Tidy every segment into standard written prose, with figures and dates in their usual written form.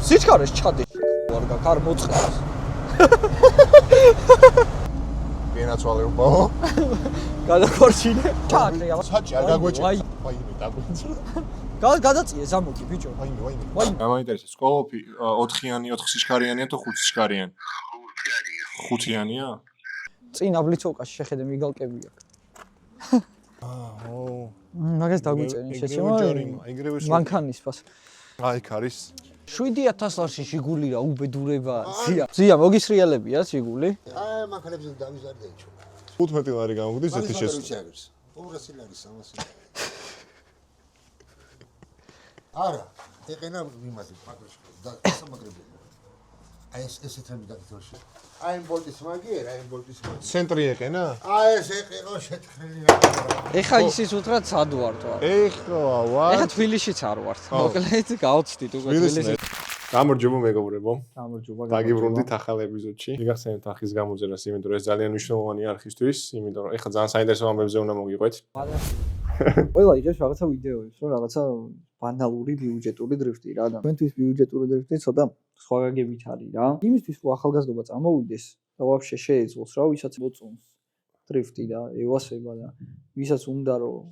სიჩქარეს ჩადე ვარგა კარ მოწყავს გენაცვალე უყო გადაგვარჩინე ჩააკრე საჭი არ გაგვეჭე ვაიმე დაგვეჭე გადაწიე ზამოკი ბიჭო ვაიმე გამაინტერესებს სკოლოფი 4-იანი 4 სიჩქარიანია თუ 5 სიჩქარიანი 5-იანია წინ აბლიცოვკაში შეხედე მიგალკები აქვს მაგას დაგვიწერენ შეჩემა მანქანის ფას აი ქარის 7000 ლარში შიგული რა უბედურება ზია მოგისრიალებია შიგული აი მანქანებზე დავიზარდე ჩო 15 ლარი გამოგდის ეთი შესწავლა 200 ლარი 300 არა ეყენა იმაზე პატროშკა და სამაგრებია აი ეს თემი დაგითხოვში აი ბოლტის მაგიერ აი ბოლტის მაგიერ ცენტრი ეყენა აი ეს ეყეო შეთხრილი ეხა ისიც უთხრა სად ვართ ეხა თბილისშიც არ ვართ მოკლედ გავწდით უკვე თბილისში გამარჯობა მეგობრებო გამარჯობა დაგიბრუნდით ახალ ეპიზოდში მიგახსენებთ ახის გამოძერას იმიტომ რომ ეს ძალიან მნიშვნელოვანია არქივისთვის იმიტომ რომ ეხა ძალიან საინტერესო ამბებზე უნდა მოგიყვეთ ყველა იღებს რაღაცა ვიდეოებს რომ რაღაცა ბანალური ბიუჯეტური დრიფტი რა და ჩვენთვის ბიუჯეტური დრიფტი ცოტა სხვა გაგებით არის რა იმისთვის რომ ახალგაზრდობა წამოვიდეს და ვაფშე შეეძლოს რა ვისაც მოწონს დრიფტი და ევასება და ვისაც უნდა რომ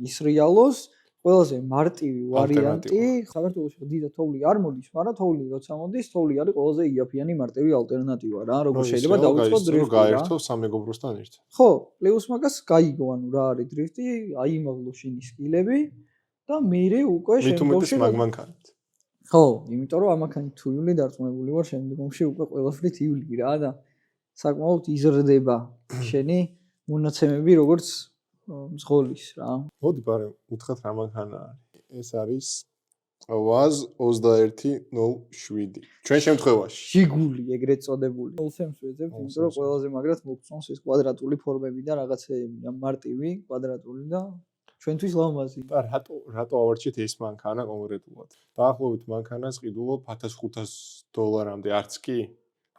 ისრიალოს ყველაზე მარტივი ვარიანტი საქართველოში დიდი თოვლი არ მოდის მაგრამ თოვლი როცა მოდის თოვლი არის ყველაზე იაფიანი მარტივი ალტერნატივა რა როგორ შეიძლება დავიწყოთ დრიფტი რა გაერთო სამეგობროსთან ერთად ხო პლუს მაგას გაიგო ანუ რა არის დრიფტი აიმაღლო შენი სკილები და მერე უკვე შემდგომში მაგმანქანით ხო იმიტომ რომ ამაქანი თუ ივლი დარწმუნებული ვარ შემდგომში უკვე ყველაფრით ივლი რა და საკმაოდ იზრდება შენი მონაცემები როგორც მძღოლის რა მოდი ბარემ უთხრათ რა მანქანა არის ეს არის WAZ 2107 ჩვენ შემთხვევაში შიგული ეგრეთ წოდებული 07-ს ვეძებთ იმიტომ რომ ყველაზე მაგრად მოგწონს ეს კვადრატული ფორმები და რაღაცეები და მარტივი კვადრატული და ჩვენთვის ლამაზი და რატო ავარჩიეთ ეს მანქანა კონკრეტულად დაახლოებით მანქანას ყიდულობ $1500-მდე არც კი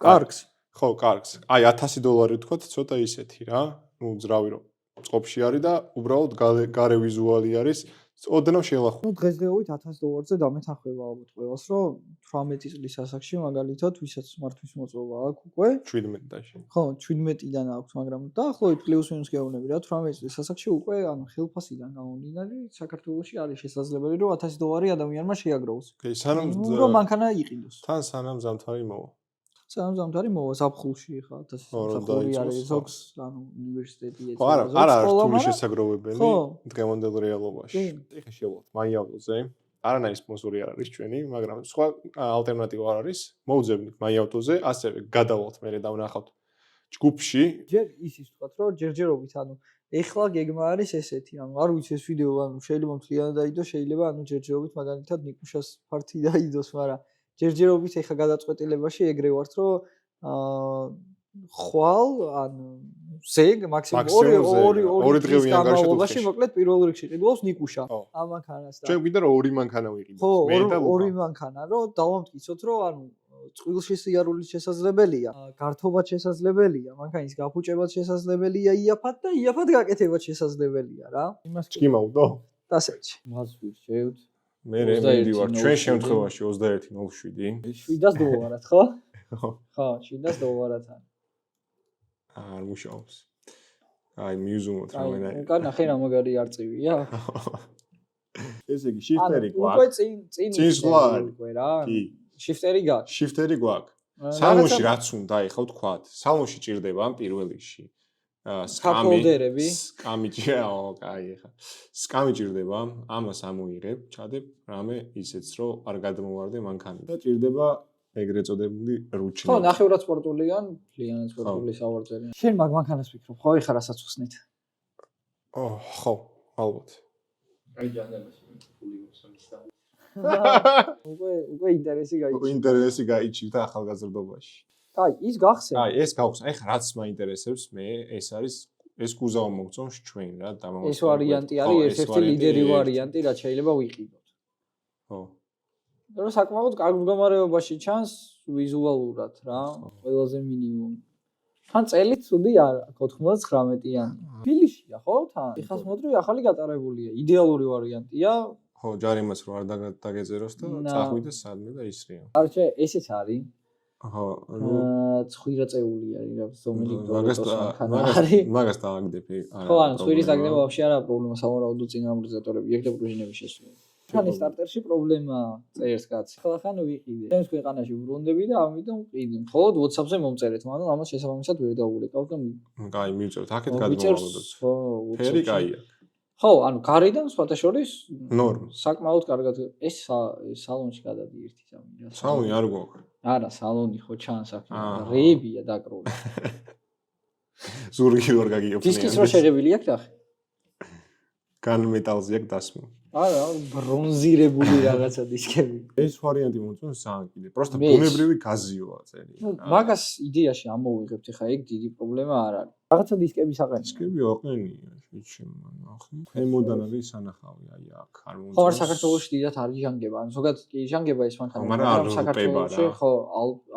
კარგს ხო კარგს აი $1000 ვთქვათ ცოტა ისეთი რა ნუ ძრავი რომ წყობში არის და უბრალოდ გარე ვიზუალი არის ოდნავ შელახო. ნუ დღესდღეობით $1000-ზე დამეთანხმება ალბათ ყველას, რომ 18 წლის ასაკში მაგალითად ვისაც მართვის მოწვევა აქვს უკვე 17-დან. ხო, 17-დან აქვს, მაგრამ დაახლოებით პლუს მინუს გეუბნები რა 18 წლის ასაკში უკვე ანუ ხელფასიდან გამომდინარე საქართველოში არის შესაძლებელი რომ $1000 ადამიანმა შეაგროვოს. სანამ რომ მანქანა იყიდოს. თან სანამ ზამთარი მოვა. სანამ ზამთარი მოვა ზაფხულში ხა 1000 არის ზოგს ანუ უნივერსიტეტი ეცემა. ხო არა რთული შესაძლებელი დღევანდელ რეალობაში. ეხა შევვალთ მაიავტოზე. არანაირი სპონსორი არ არის ჩვენი, მაგრამ სხვა ალტერნატივა არ არის. მოუძებნით მაიავტოზე, ასევე გადავალთ მე და ვნახავთ ჯგუფში. ჯერ ისიც ვთქვათ, რომ ჯერჯერობით ანუ ეხლა გეგმა არის ესეთი, ანუ არ ვიცი ეს ვიდეო ანუ შეიძლება მთლიანად დაიდოს, შეიძლება ანუ ჯერჯერობით მაგალითად ნიკუშას ფართი დაიდოს, მაგრამ ჯერჯერობით ეხა გადაწყვეტილებაში ეგრე ვართ, რომ ხვალ ანუ ზეგ მაქსიმუმ 2 დღის განმავლობაში მოკლედ პირველ რიგში ყიდულობს ნიკუშა ამ მანქანას და ჩვენ გვინდა რომ 2 მანქანა ვიყიდოთ მე და 2 მანქანა რომ დავამტკიცოთ რომ ანუ წყვილში სიარულიც შესაძლებელია გართობაც შესაძლებელია მანქანის გაფუჭებაც შესაძლებელია იაფად და იაფად გაკეთებაც შესაძლებელია რა იმას ჭკიმავდო დასეჩი მას ვირჩევთ მე მივიდივარ ჩვენ შემთხვევაში 2107 $700 ხო? ხო, $700 არ მუშაობს. აი მიუზუმოთ რომელაი. უკან ნახე რა მაგარი არწივია. ესე იგი შიფტერი გვაქვს. უკვე წინ უკვე რა. კი. შიფტერი გაქვს. შიფტერი გვაქვს. სალონში რაც უნდა ეხლა ვთქვათ. სალონში ჭირდება ამ პირველ რიგში. სკამი კაი ეხლა. სკამი ჭირდება, ამას ამოიღებ, ჩადებ რამე ისეც რომ არ გადმოვარდე მანქანი. და ჭირდება ეგრეთ წოდებული რუჩნი. ხო, ნახევრად სპორტულიან, ლიანად სპორტული სავარძელია. შენ მაგ მანქანას ვფიქრობ, ხო, ეხლა რასაც ვხსნით. ხო, ალბათ. აი ჯანდაბაში ფული მოსამისდა. უკვე ინტერესი გაიჩინე. ინტერესი გაიჩინე ახალგაზრდობაში. აი, ის გახსენე. აი, ეს გავხსენ. ეხლა რაც მაინტერესებს მე, ეს არის ეს კუზავი მოგწონს ჩვენ რა, დამამოწმებული. ეს ვარიანტი არის ერთ-ერთი ლიდერი ვარიანტი, რაც შეიძლება ვიყიდოთ. ხო. რომ საკმაოდ კარგ მდგომარეობაში ჩანს ვიზუალურად რა, ყველაზე მინიმუმი. თან წელი ცუდი არა, 99-იანი. თბილისშია ხო თან? ეხას მოდრი ახალი გატარებულია, იდეალური ვარიანტია, ხო, ჯარიმაც რო არ დაგეწეროს და წახვიდე სადმე და ისრია. კარჩე, ესეც არის. ხო, ცხვირაწეული არის, რა ზომელი მაგას დააგდები. ხო, ანუ ცხვირის დაგდება ვაფშე არა პრობლემა, სავარაუდო წინამორბედატორები ერთ პრუჟინების შესვლა. ხანი სტარტერში პრობლემა წერს კაცი. ხოლო ხან ვიყიდე. ჩემს ქვეყანაში ვრონდები და ამიტომ ვყიდი. მხოლოდ WhatsApp-ზე მომწერეთ, მაგრამ ამას შესაბამისად ვერ დავულეკავ და კაი, მივწერთ. აქეთ გადმოვავლოდოთ. ხო, ფერი კაია. ხო, ანუ გარედან სხვათა შორის ნორმა. საკმაოდ კარგად ეს სალონში გადადი ერთი სამი. სალონი არ გვაქვს. არა, სალონი ხო ჩანს აქ. რეებია დაკრული. ზურგი ვერ გაგიოფნია. დისკის რო შეღებილი აქვს ახლა? გან მეტალზე აქვს დასმული. არა, ბრონზირებული რაღაცა დისკები. ეს ვარიანტი მომწონს ძალიან კიდე. პროსტა ბუნებრივი გაზიოა წელი. მაგას იდეაში ამოვიღებთ, ხა ეგ დიდი პრობლემა არ არის. რაღაცა დისკების აყენე. დისკები აყენია, შეჩემო, ნახე. ქვემოდან არის სანახავი, აი აქ არ მომწონს. ხო, არ საქართველოში დიდად არ იჟანგება, ანუ ზოგადად კი იჟანგება ეს მანქანა, მაგრამ საქართველოში ხო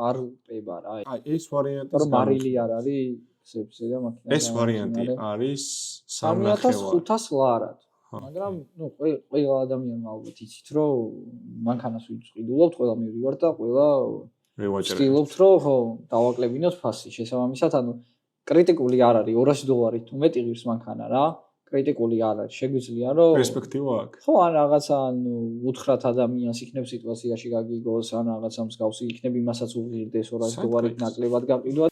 არ პება რა. აი ეს ვარიანტი რომ მარილი არ არის, სეფსე და მანქანა. ეს ვარიანტი არის 3500 ლარად. მაგრამ ნუ ყველა ადამიანმა ალბათ იცით რომ მანქანას ვიყიდულობთ, ყველა მივივართ და ყველა ვცდილობთ რომ ხო დავაკლებინოთ ფასი. შესაბამისად, ანუ კრიტიკული არ არის $200 თუ მეტი ღირს მანქანა რა. კრიტიკული არ არის. შეგვიძლია რომ პერსპექტივა აქვს. ხო, ან რაღაცა ანუ უთხრათ ადამიანს იქნებ სიტუაციაში გაგიგოს, ან რაღაცა მსგავსი იქნებ იმასაც უღირდეს $200 ნაკლებად გაყიდვა.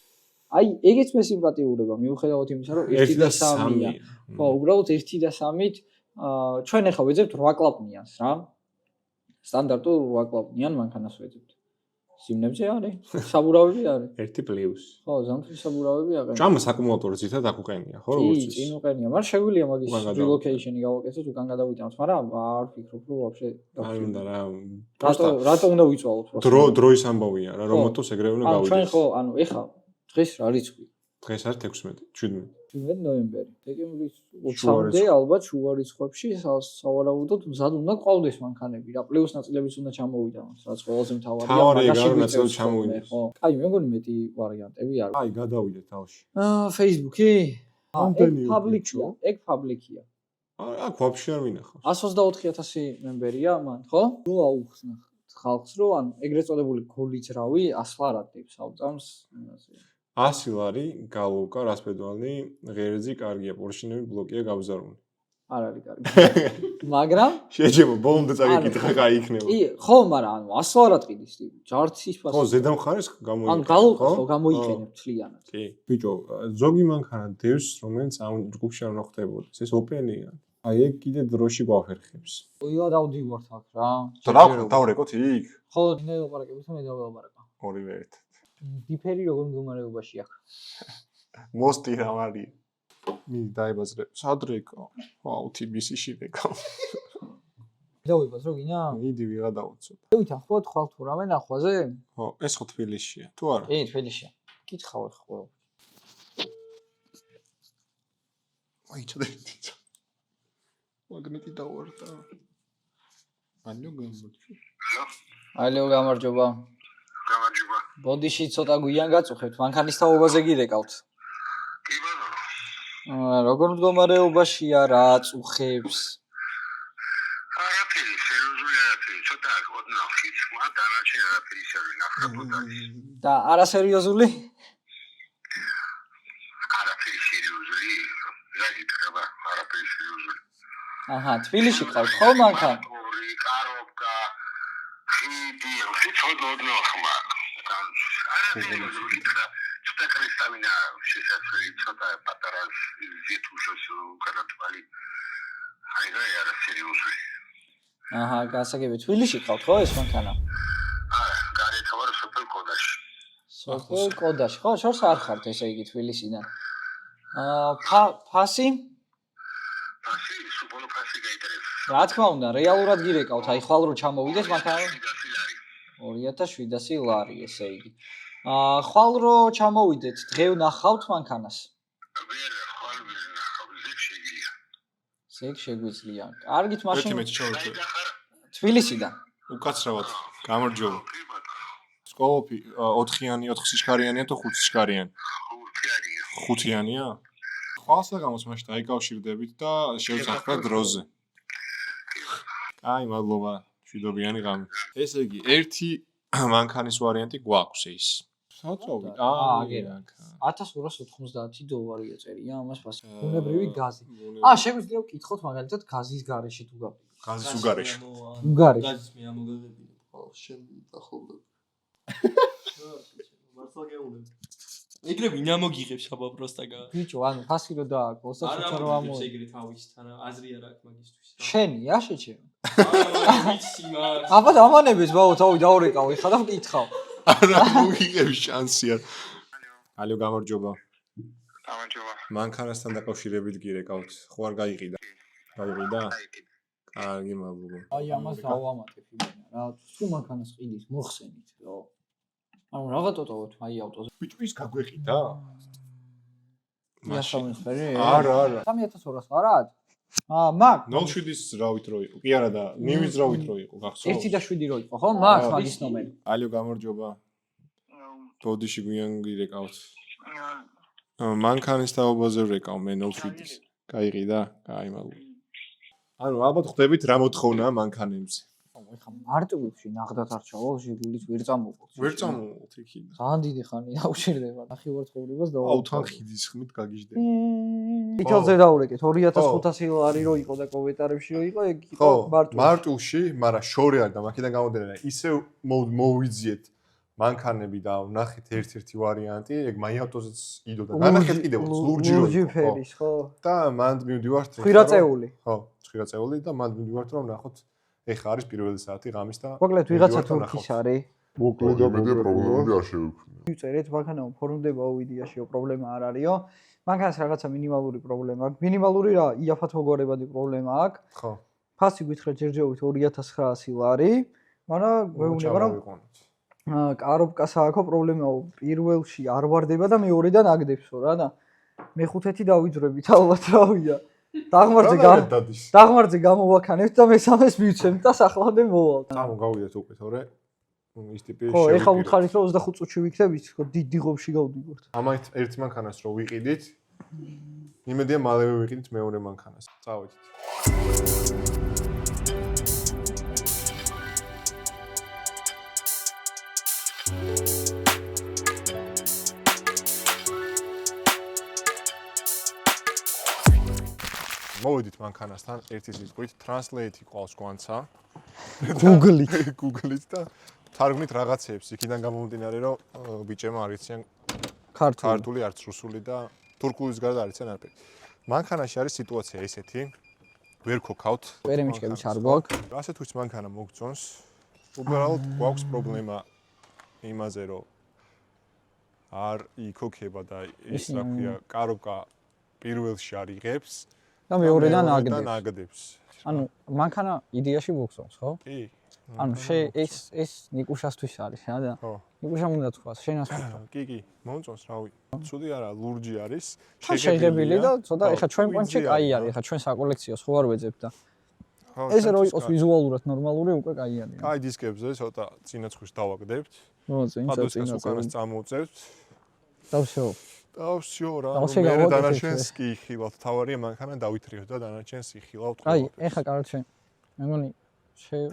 აი, ეგეც მე სიმპათიურება, მიუხედავად იმისა, რომ 1 და 3-ია. ხო, უბრალოდ 1 და 3-ით ჩვენ ახლა ვეძებთ 8 კლაპნიანს რა. სტანდარტულ 8 კლაპნიან მანქანას ვეძებთ. სიმნებზე არის, საბურავები არის. 1 პლუს. ხო, ზამთრის საბურავები აყენებს. ჭამას აკუმულატორი ძირითადად აქ უყენია, ხო, როგორც ის. კი, წინ უყენია, მაგრამ შეგვიძლია მაგის რელოკეიშენი გავაკეთოთ, უკან გადავიტანოთ, მაგრამ არ ვფიქრობ, რომ ვაფშე არ უნდა რა. რატო უნდა ვიწვალოთ? დროის ამბავია რა, რომ მოტოს ეგრევე უნდა გავიდეს. ჩვენ ხო, ანუ ეხლა დღეს რა რიცხვი? დღეს არის 16, 17. 17 ნოემბერი. დეკემბრის 20-მდე ალბათ შუა რიცხვებში სავარაუდოდ მზად უნდა ყავდეს მანქანები რა. პლუს ნაწილებიც უნდა ჩამოვიდანოს, რაც ყველაზე მთავარია. თავარია ნაწილები ჩამოვიდეს. ხო. აი, მე მგონი მეტი ვარიანტები არის. აი, გადავიდეთ თავში. Facebook-ი? ამდენი პაბლიკია. ეგ პაბლიკია. აქ ვაფშე არ მინახავს. 124,000 მემბერია მან, ხო? ნუ აუხსნა ხალხს რომ ანუ ეგრეთ წოდებული გოლიძრავი 100 ლარად დებს ავწამს იმაზე. 100 ლარი გალუკა რასპედვალი ღერძი კარგია პორშინები ბლოკია გავზარუნი. არ არის კარგი. მაგრამ შეჯებო ბოლომდე წაგიკითხა კაი იქნება. კი, ხო, მაგრამ ანუ 100 ლარად ყიდის ჯარცის ფასი. ხო, ზედა მხარეს გამოიყენებ. ანუ გალუკა ხო გამოიყენებ თლიანად. კი. ბიჭო, ზოგი მანქანა დევს, რომელიც ამ ჯგუფში არ უნდა ხდებოდეს. ეს ოპენია. აი ეგ კიდე დროში გვაფერხებს. ყველა დავდივართ აქ რა. დავრეკოთ იქ? ხო, დინე ელაპარაკებს და მე დაველაპარაკა. ორივე ერთად. დიფერი როგორ მდგომარეობაში აქ? მოსტი რა არის? მი დაიბაზრე. სადრეკო? აუ, თიბისი შიდეკო. დავიბაზ რო გინა? მიდი ვიღა დავუცოთ. ვითანხმოთ ხვალ თუ რამე ნახვაზე? ხო, ეს ხო თბილისშია. თუ არა? კი, თბილისშია. კითხავ ხო. აი, ჩადეთი. მაგნიტი დავარდა. ანიო გამორჩი. ალო, გამარჯობა. გამარჯობა. ბოდიში ცოტა გვიან გაწუხებთ, მანქანის თაობაზე გირეკავთ. კი ბატონო. როგორ მდგომარეობაშია რა აწუხებს? არაფერი, სერიოზული არაფერი, ცოტა ოდნავ ხიცხმა, დანარჩენი არაფერი შევინახე ბოდაში. და არასერიოზული? არაფერი სერიოზული, რა გითხრება, არაფერი სერიოზული. აჰა, თბილისში ყავთ ხო მანქანა? კარობკა, ხიდი, ცოტა ოდნავ ხმა. არაფერი გითხრა, ცოტა კრისტალინა შესაძლებელი, ცოტა პატარა ზეთუშოს უკანათვალი. აი რა არა სერიოზული. აჰა, გასაგები თბილისში ყავთ ხო ეს მანქანა? არა, გარეთ ვარ სოფელ კოდაში. სოფელ კოდაში. ხო, შორს არ ხართ ესე იგი თბილისიდან. ფასი? ფასი, სუბოლო ფასი გაიტერეს. რა თქმა უნდა, რეალურად გირეკავთ, აი ხვალ რო ჩამოვიდეს მანქანა 2700 ლარი ესე იგი. ხვალ რო ჩამოვიდეთ, დღე ვნახავთ მანქანას. ვერ ხვალ ვერ ნახავ, ზეგ შეგიძლია. ზეგ შეგვიძლია. კარგით, მაშინ 11 ჩავერთე. თბილისიდან. უკაცრავად. გამარჯობა. სკოლოფი 4-იანი, 4 სიჩქარიანია თუ 5 სიჩქარიანი? 5-იანია. 5-იანია? ხვალსაგამოს მაშინ დაიკავშირდებით და შევცახოთ დროზე. აი, მადლობა. მშვიდობიანი ღამე. ესე იგი, ერთი მანქანის ვარიანტი გვაქვს ის. საწოვი. აგერა. $1290 წერია ამას ფასი. ბუნებრივი გაზი. შეგვიძლია ვკითხოთ მაგალითად გაზის გარეშე თუ გავიგოთ. გაზის უგარეშე. უგარეშე. გაზის მე ამოგაღებინე. შენ დახოლებ. მართლა გეუბნები. ეგრე ვინ ამოგიღებს აბა პროსტაგა. ბიჭო, ანუ ფასი რო დააკლოს და ცოტა რო ამო. ეგრე თავისთან აზრი არ აქვს მაგისთვის. შენია შეჩემ. ვიცი მაგ. აბა დამანებეს ბაო თავი დაურეკავ ეხლა და ვკითხავ. არა, მოგიღებს შანსია. ალო, გამარჯობა. გამარჯობა. მანქანასთან დაკავშირებით გირეკავთ. ხო არ გაიყიდა? გაიყიდა? კარგი, მადლობა. აი ამას დავამატებ იმენა რა. თუ მანქანას ყიდით, მოხსენით, რა. ანუ რაღაცოტოვოთ აი ავტოზე. ბიჭო, ის გაგვეყიდა? იასამენხერი? არა. 3200 არად? მაგ 07-ის რავით რო იყო. კი არა და ნივის რავით რო იყო, გახსოვს? 1 და 7 რო იყო, ხო? მაგის ნომერი. ალო, გამარჯობა. ბოდიში გვიან გირეკავთ. მანქანის თაობაზე ვრეკავ მე 07-ის. გაიყიდა? კაი, მადლობა. ანუ ალბათ ხვდებით რა მოთხოვნაა მანქანებზე. ეხლა მარტივში ნახდათ არ ჩავალ ჟიგულის ვერ წამოვყოთ. ვერ წამოვყოთ იქიდან. ძალიან დიდი ხანია აუჩერდება. ნახევარწყლებას და აუ თან ხიდის ხმით გაგიჟდება. იტალზე დაურეკეთ 2500 ლარი რო იყო და კომენტარებში რო იყო, ეგ იყო მარტივში. მარტივში, მაგრამ შორი არ და მაქედან გამოდენა ისე მოვიძიეთ მანქანები და ვნახეთ ერთ-ერთი ვარიანტი, ეგ მაიავტოზეც იდოდა. განახეთ კიდევაც ლურჯი რო ლურჯი ფერის, ხო? და მანდ მივდივართ. ხვირაწეული. ხო, ხვირაწეული და მანდ მივდივართ რომ ნახოთ ეხა არის პირველი საათი ღამის და მოკლედ ვიღაცა თურქის არის. მოკლედ და მე პრობლემები არ შევექმნი. ვიწერეთ მანქანამ ფორმდებაო ვიდეოში პრობლემა არ არისო. მანქანას რაღაცა მინიმალური პრობლემა აქვს. მინიმალური რა, იაფად მოგვარებადი პრობლემა აქვს. ხო. ფასი გითხრა ჯერჯერობით 2900 ლარი, მაგრამ გვეუბნება რომ კარობკას აქვს პრობლემაო. პირველში არ ვარდება და მეორედან აგდებსო რა და მეხუთეთი დავიძრებით ალბათ რავია. დაღმართზე გამოვაქანებთ და მესამეს მივცემთ და სახლამდე მოვალთ. წამო გავიდეთ უკვე თორე ის ტიპი ხო, ეხლა უთხარით რომ 25 წუთში ვიქნებით, ხო, დიდი ღობში გავდივართ. ამით ერთ მანქანას რო ვიყიდით, იმედია მალევე ვიყიდით მეორე მანქანას. წავედით. მოვედით მანქანასთან ერთი სიტყვით translate ყავს გვანცა Google-ით და თარგმნით რაღაცეებს იქიდან გამომდინარე რომ ბიჭებმა არ იციან ქართული არც რუსული და თურქულის გარდა არ იციან არაფერი. მანქანაში არის სიტუაცია ესეთი ვერ ქოქავთ პერემიჩკების არ გვაქვს. ასე თუ ის მანქანა მოგწონს უბრალოდ გვაქვს პრობლემა იმაზე რომ არ იქოქება და ის რა ქვია კარობკა პირველში არ იღებს და მეორედან აგდებს. ანუ მანქანა იდეაში მოგწონს, ხო? კი. ანუ ეს ნიკუშასთვის არის რა და ნიკუშამ უნდა თქვას, შენას ვთქვა. კი, მომწონს რავი. ცუდი არა, ლურჯი არის, შეგებული და ცოტა ეხა ჩვენ პონჩი კაი არის, ეხა ჩვენ საკოლექციოს ხო არ ვეძებთ და ესე რომ იყოს ვიზუალურად ნორმალური უკვე კაი არის. კაი დისკებზე ცოტა წინაცხვის დავაგდებთ. წინაცხვის უკანას წამოვწევთ. და всё. და всё რა, მე დანარჩენს კი იხილავთ, თავარია მანქანა დავითრიოთ და დანარჩენს იხილავთ. აი, ეხა კარჩე. მე მგონი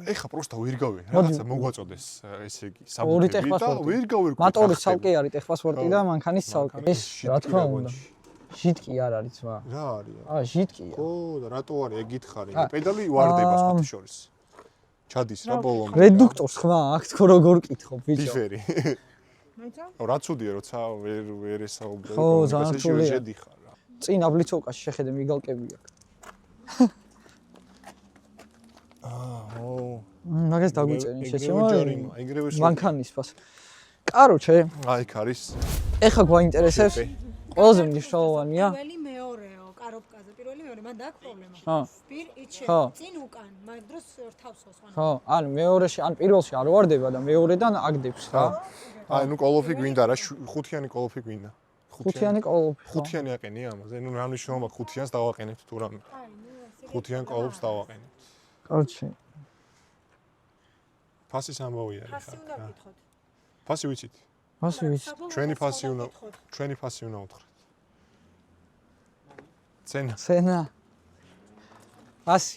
ეხა პროსტა ვერ გავე, რაღაცა მოგვაწოდეს ესე იგი საბუთები და ვერ გავერკვე. მოტორის ცალკე არის ტეხპასპორტი და მანქანის ცალკე. ეს რა თქმა უნდა. ჟიტკი არ არის ვა. რა არის? ჟიტკია. ხო, და რატო არის ეგ გითხარი? პედალი ვარდება სხვათა შორის. ჩადის რა ბოლომდე. რედუქტორს ხმა აქვს თქო როგორ კითხო ბიჭო. დიფერი. რა ცუდია როცა ვერ ესაუბრე კომუნიკაციაში ვერ შედიხარ რა. წინ აბლიცოვკაში შეხედე მიგალკები აქვს. მაგას დაგვიწერენ შეჩემო. მანქანის ფას. კაროჩე. აი იქ არის. ეხა გვაინტერესებს. ყველაზე მნიშვნელოვანია. პირველი მეორეო, კარობკაზე პირველი მეორე, მან დააქვს პრობლემა. ხო. წინ უკან, მაგ დროს რთავს სხვანა. ხო, ანუ მეორეში, ან პირველში არ ვარდება და მეორედან აგდებს რა. აი ნუ კოლოფი გვინდა რა, ხუთიანი კოლოფი გვინდა. ხუთიანი კოლოფი. ხუთიანი აყენი ამაზე, ნუ რა მნიშვნელობა ხუთიანს დავაყენებთ თუ რამე. ხუთიან კოლოფს დავაყენებთ. კარჩე. ფასის ამბავი არის ხა. ფასი უნდა გითხოთ. ფასი ვიცით? ფასი ვიცით. ჩვენი ფასი უნდა უთხრათ. ცენა. ფასი.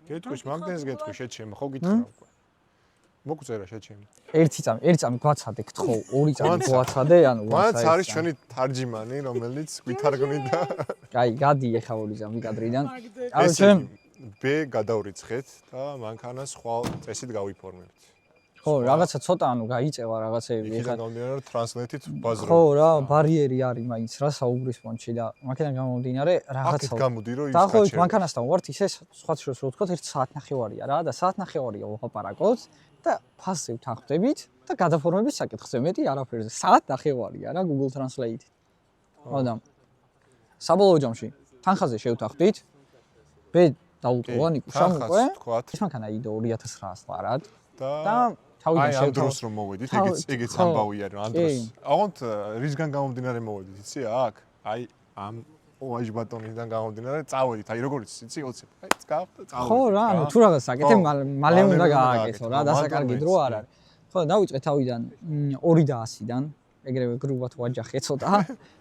გეტყვის მაგდენს გეტყვი შეჩემ ხო გითხრა უკვე მოგწერა შეჩემ ერთი წამი გვაცადე გთხოვ ორი წამი გვაცადე ანუ მანც არის ჩვენი თარჯიმანი რომელიც გვითარგმნიდა კაი გადი ეხა ორი წამი კადრიდან ანუ ჩემ ბ გადავრიცხეთ და მანქანას ხვალ წესით გავიფორმებთ ხო რაღაცა ცოტა ანუ გაიწევა რაღაცეები ეხა გამომდინარე რომ ტრანსლეიტით ბაზრო ხო რა ბარიერი არის მაინც რა საუბრის პონჩი და მანქანიდან გამომდინარე რაღაცა აქეთ გამოდი რომ ის დაახლოებით მანქანასთან ვართ ისე სხვა შორს რო ვთქოთ 1 საათნახევარია რა და საათნახევარია ვლაპარაკობთ და ფასზე ვთანხმდებით და გადაფორმების საკითხზე მეტი არაფერზე საათნახევარია რა Google Translate-ით ხოდა საბოლოო ჯამში თანხაზე შევთანხმდით ბ დაუტყვა ნიკუშამ უკვე ეს მანქანა იდო 2900 ლარად და თავიდან აი ამ დროს რომ მოვედით ეგეც ამბავია რომ ამ დროს აღონდ რისგან გამომდინარე მოვედით იცი აქ აი ამ ოაჟ ბატონიდან გამომდინარე წავედით აი როგორიც იცი ოცებ აი წავედით ხო რა ანუ თუ რაღაც საკეთე მალე უნდა გააკეთო რა დასაკარგი დრო არ არის ხო დავიწყე თავიდან 200-დან ეგრევე გრუბად ვაჯახე ცოტა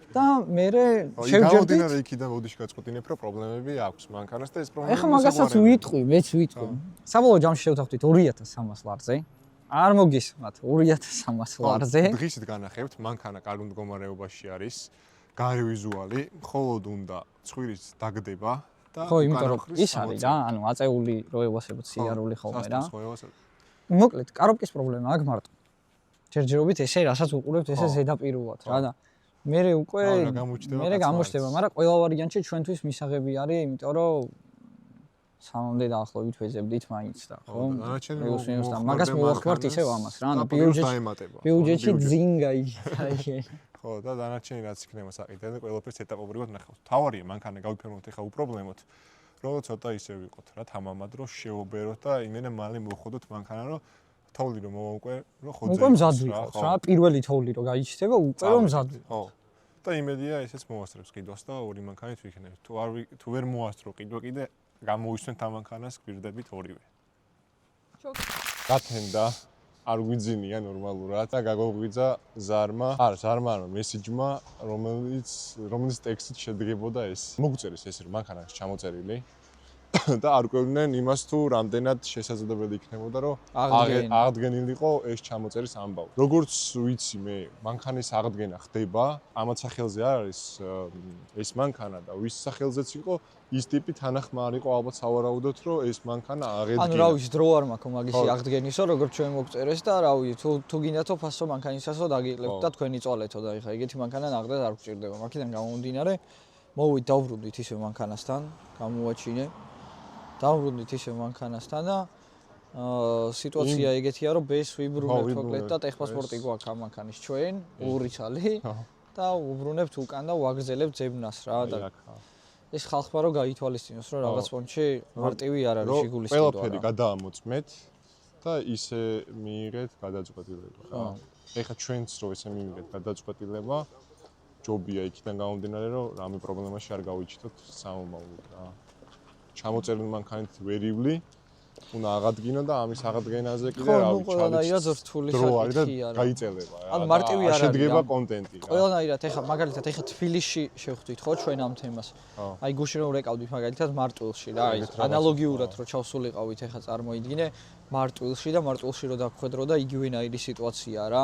და მე შევჯერდით გამომდინარე იქიდან ოდიშ გაწყვეტინებ რომ პრობლემები აქვს მანქანას და ეს პრობლემები ეხლა მაგასაც ვიტყვი მეც ვიტყვი საბოლოო ჯამში შევთანხმდით 2300 ლარზე არ მოგისმათ 2300 ლარზე დღისით განახებთ მანქანა კარგ მდგომარეობაში არის გარე ვიზუალი მხოლოდ უნდა ცხვირის დაგდება და ხო იმიტომ რომ ის არის რა ანუ აწეული რო ევასებოთ სიარული ხოლმე რა მოკლედ კარობკის პრობლემა აქვს მარტო ჯერჯერობით ესე რასაც უყურებთ ესე ზედაპირულად რა და მე უკვე მე გამოჩნდება მაგრამ ყველა ვარიანტში ჩვენთვის მისაღები არის იმიტომ რომ სამამდე დაახლოებით ვეძებდით მაინც და ხო და მაგას მოვახმართ ისევ ამას რა ანუ ბიუჯეტში ძინ გაიგე ხო და დანარჩენი რაც იქნება საკითხი და ყველაფერს ეტაპობრივად ნახავთ თავარია მანქანა გავიფორმოთ ეხა უპრობლემოთ რომ ცოტა ისე ვიყოთ რა თამამად რომ შევობეროთ და იმენა მალე მოვხოდოთ მანქანა რომ თოვლი რომ მოვაუკვე რომ ხოძე უკვე მზად ვიყოთ რა პირველი თოვლი რომ გაიჩნდება უკვე რომ მზად ხო და იმედია ესეც მოასწრებს ყიდვას და ორი მანქანით ვიქნებით თუ ვერ მოასწრო ყიდვა კიდე გამოისვენთ ამ მანქანას გვირდებით ორივე გათენდა არ გვიძინია ნორმალურად და გაგოგვიძა ზარმა მესიჯმა რომელიც ტექსტით შედგებოდა ეს მოგწერეს ეს რომ მანქანაში ჩამოწერილი და არ ყვევდნენ იმას თუ რამდენად შესაძლებელი იქნებოდა რომ აღდგენილიყო ეს ჩამოწერის ამბავი. როგორც ვიცი მე, მანქანის აღდგენა ხდება, ამათ სახელზე არ არის ეს მანქანა და ვის სახელზეც იყო, ის ტიპი თანახმა არ იყო ალბათ სავარაუდოდ რომ ეს მანქანა აღედგინა. ანუ რა ვიცი, დრო არ მაქვს მაგისი აღდგენისო, როგორც ჩვენ მოგწერეს და რა ვიცი, თუ გინდათო ფასო მანქანისასო დაგიყლებთ და თქვენი წვალეთო და ეხა ეგეთი მანქანა ნახდეთ არ გჭირდება. მაქედან გამომდინარე, მოვიდ დავბრუნდით ისე მანქანასთან, გამოვაჩინე დავბრუნდით ისე მანქანასთან და სიტუაცია ეგეთია რომ ბეს ვიბრუნებთ მოკლედ და ტეხპასპორტი გვაქვს ამ მანქანის ჩვენ ორი ცალი და უბრუნებთ უკან და ვაგრძელებთ ძებნას რა და ეს ხალხმა რომ გაითვალისწინოს რომ რაღაც პონჩი მარტივი არ არის შეგულის სიტუაცია ყველაფერი გადაამოწმეთ და ისე მიიღეთ გადაწყვეტილება რა ეხა ჩვენც რო ესე მიიღეთ გადაწყვეტილება ჯობია იქიდან გამომდინარე რომ რამე პრობლემაში არ გავიჩიტოთ სამომავლოდ რა ჩამოწერილი მანქანით ვერივლი უნდა აღადგინო და ამის აღდგენაზე კიდე რა ვიცი ყველანაირად რთული საკითხია რა გაიწელება რა ანუ მარტივი არ არის შედგება კონტენტი რა ყველანაირად ეხა მაგალითად ეხა თბილისში შევხვდით ხო ჩვენ ამ თემას აი გუშინ რომ რეკავდით მაგალითად მარტვილში რა აი ანალოგიურად რო ჩავსულიყავით ეხა წარმოიდგინე მარტვილში და მარტვილში რო დაგხვედრო და იგივენაირი სიტუაცია რა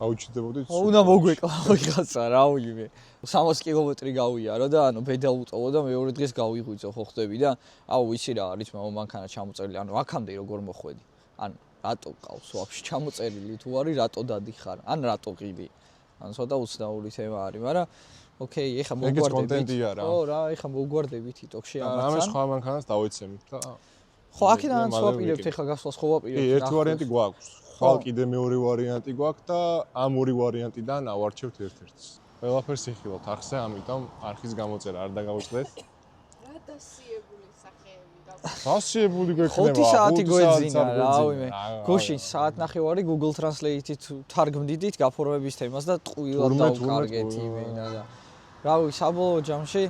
აუჩდებოდით უნდა მოგვეკლავო იღაცა რა ვიმე 300 კილომეტრი გავიარო და ანუ ბედა უტოვო და მეორე დღეს გავიღვიძო ხო ხდები და აუ ვიცი რა არის მანქანა ჩამოწერილი ანუ აქამდე როგორ მოხვედი ანუ რატო ყავს ვაფშე ჩამოწერილი თუ არის რატო დადიხარ ან რატო ყიდი ანუ ცოტა უცნაური თემა არის მაგრამ ოკეი ეხა მოგვარდებით ხო რა ეხა მოგვარდებით TikTok-ში რაღაცა ამას სხვა მანქანას დავეცემით და ხო აქედან ვაპირებთ ეხა გასვლას ხო ვაპირებთ კი ერთი ვარიანტი გვაქვს ხვალ კიდე მეორე ვარიანტი გვაქვს და ამ ორი ვარიანტიდან ავარჩევთ ერთ-ერთს. ყველაფერს იხილავთ ახზე, ამიტომ არხის გამოწერა არ დაგავიწყდეთ. რა დასიებული სახეები გაქვს? დასიებული გექნება. 5 საათი გვეძინა, რა ვიმე. გუშინ საათნახევარი Google Translate-ით თარგმნდით გაფორმების თემას და ტყუილად დავკარგეთ იმენა და რა ვიცი, საბოლოო ჯამში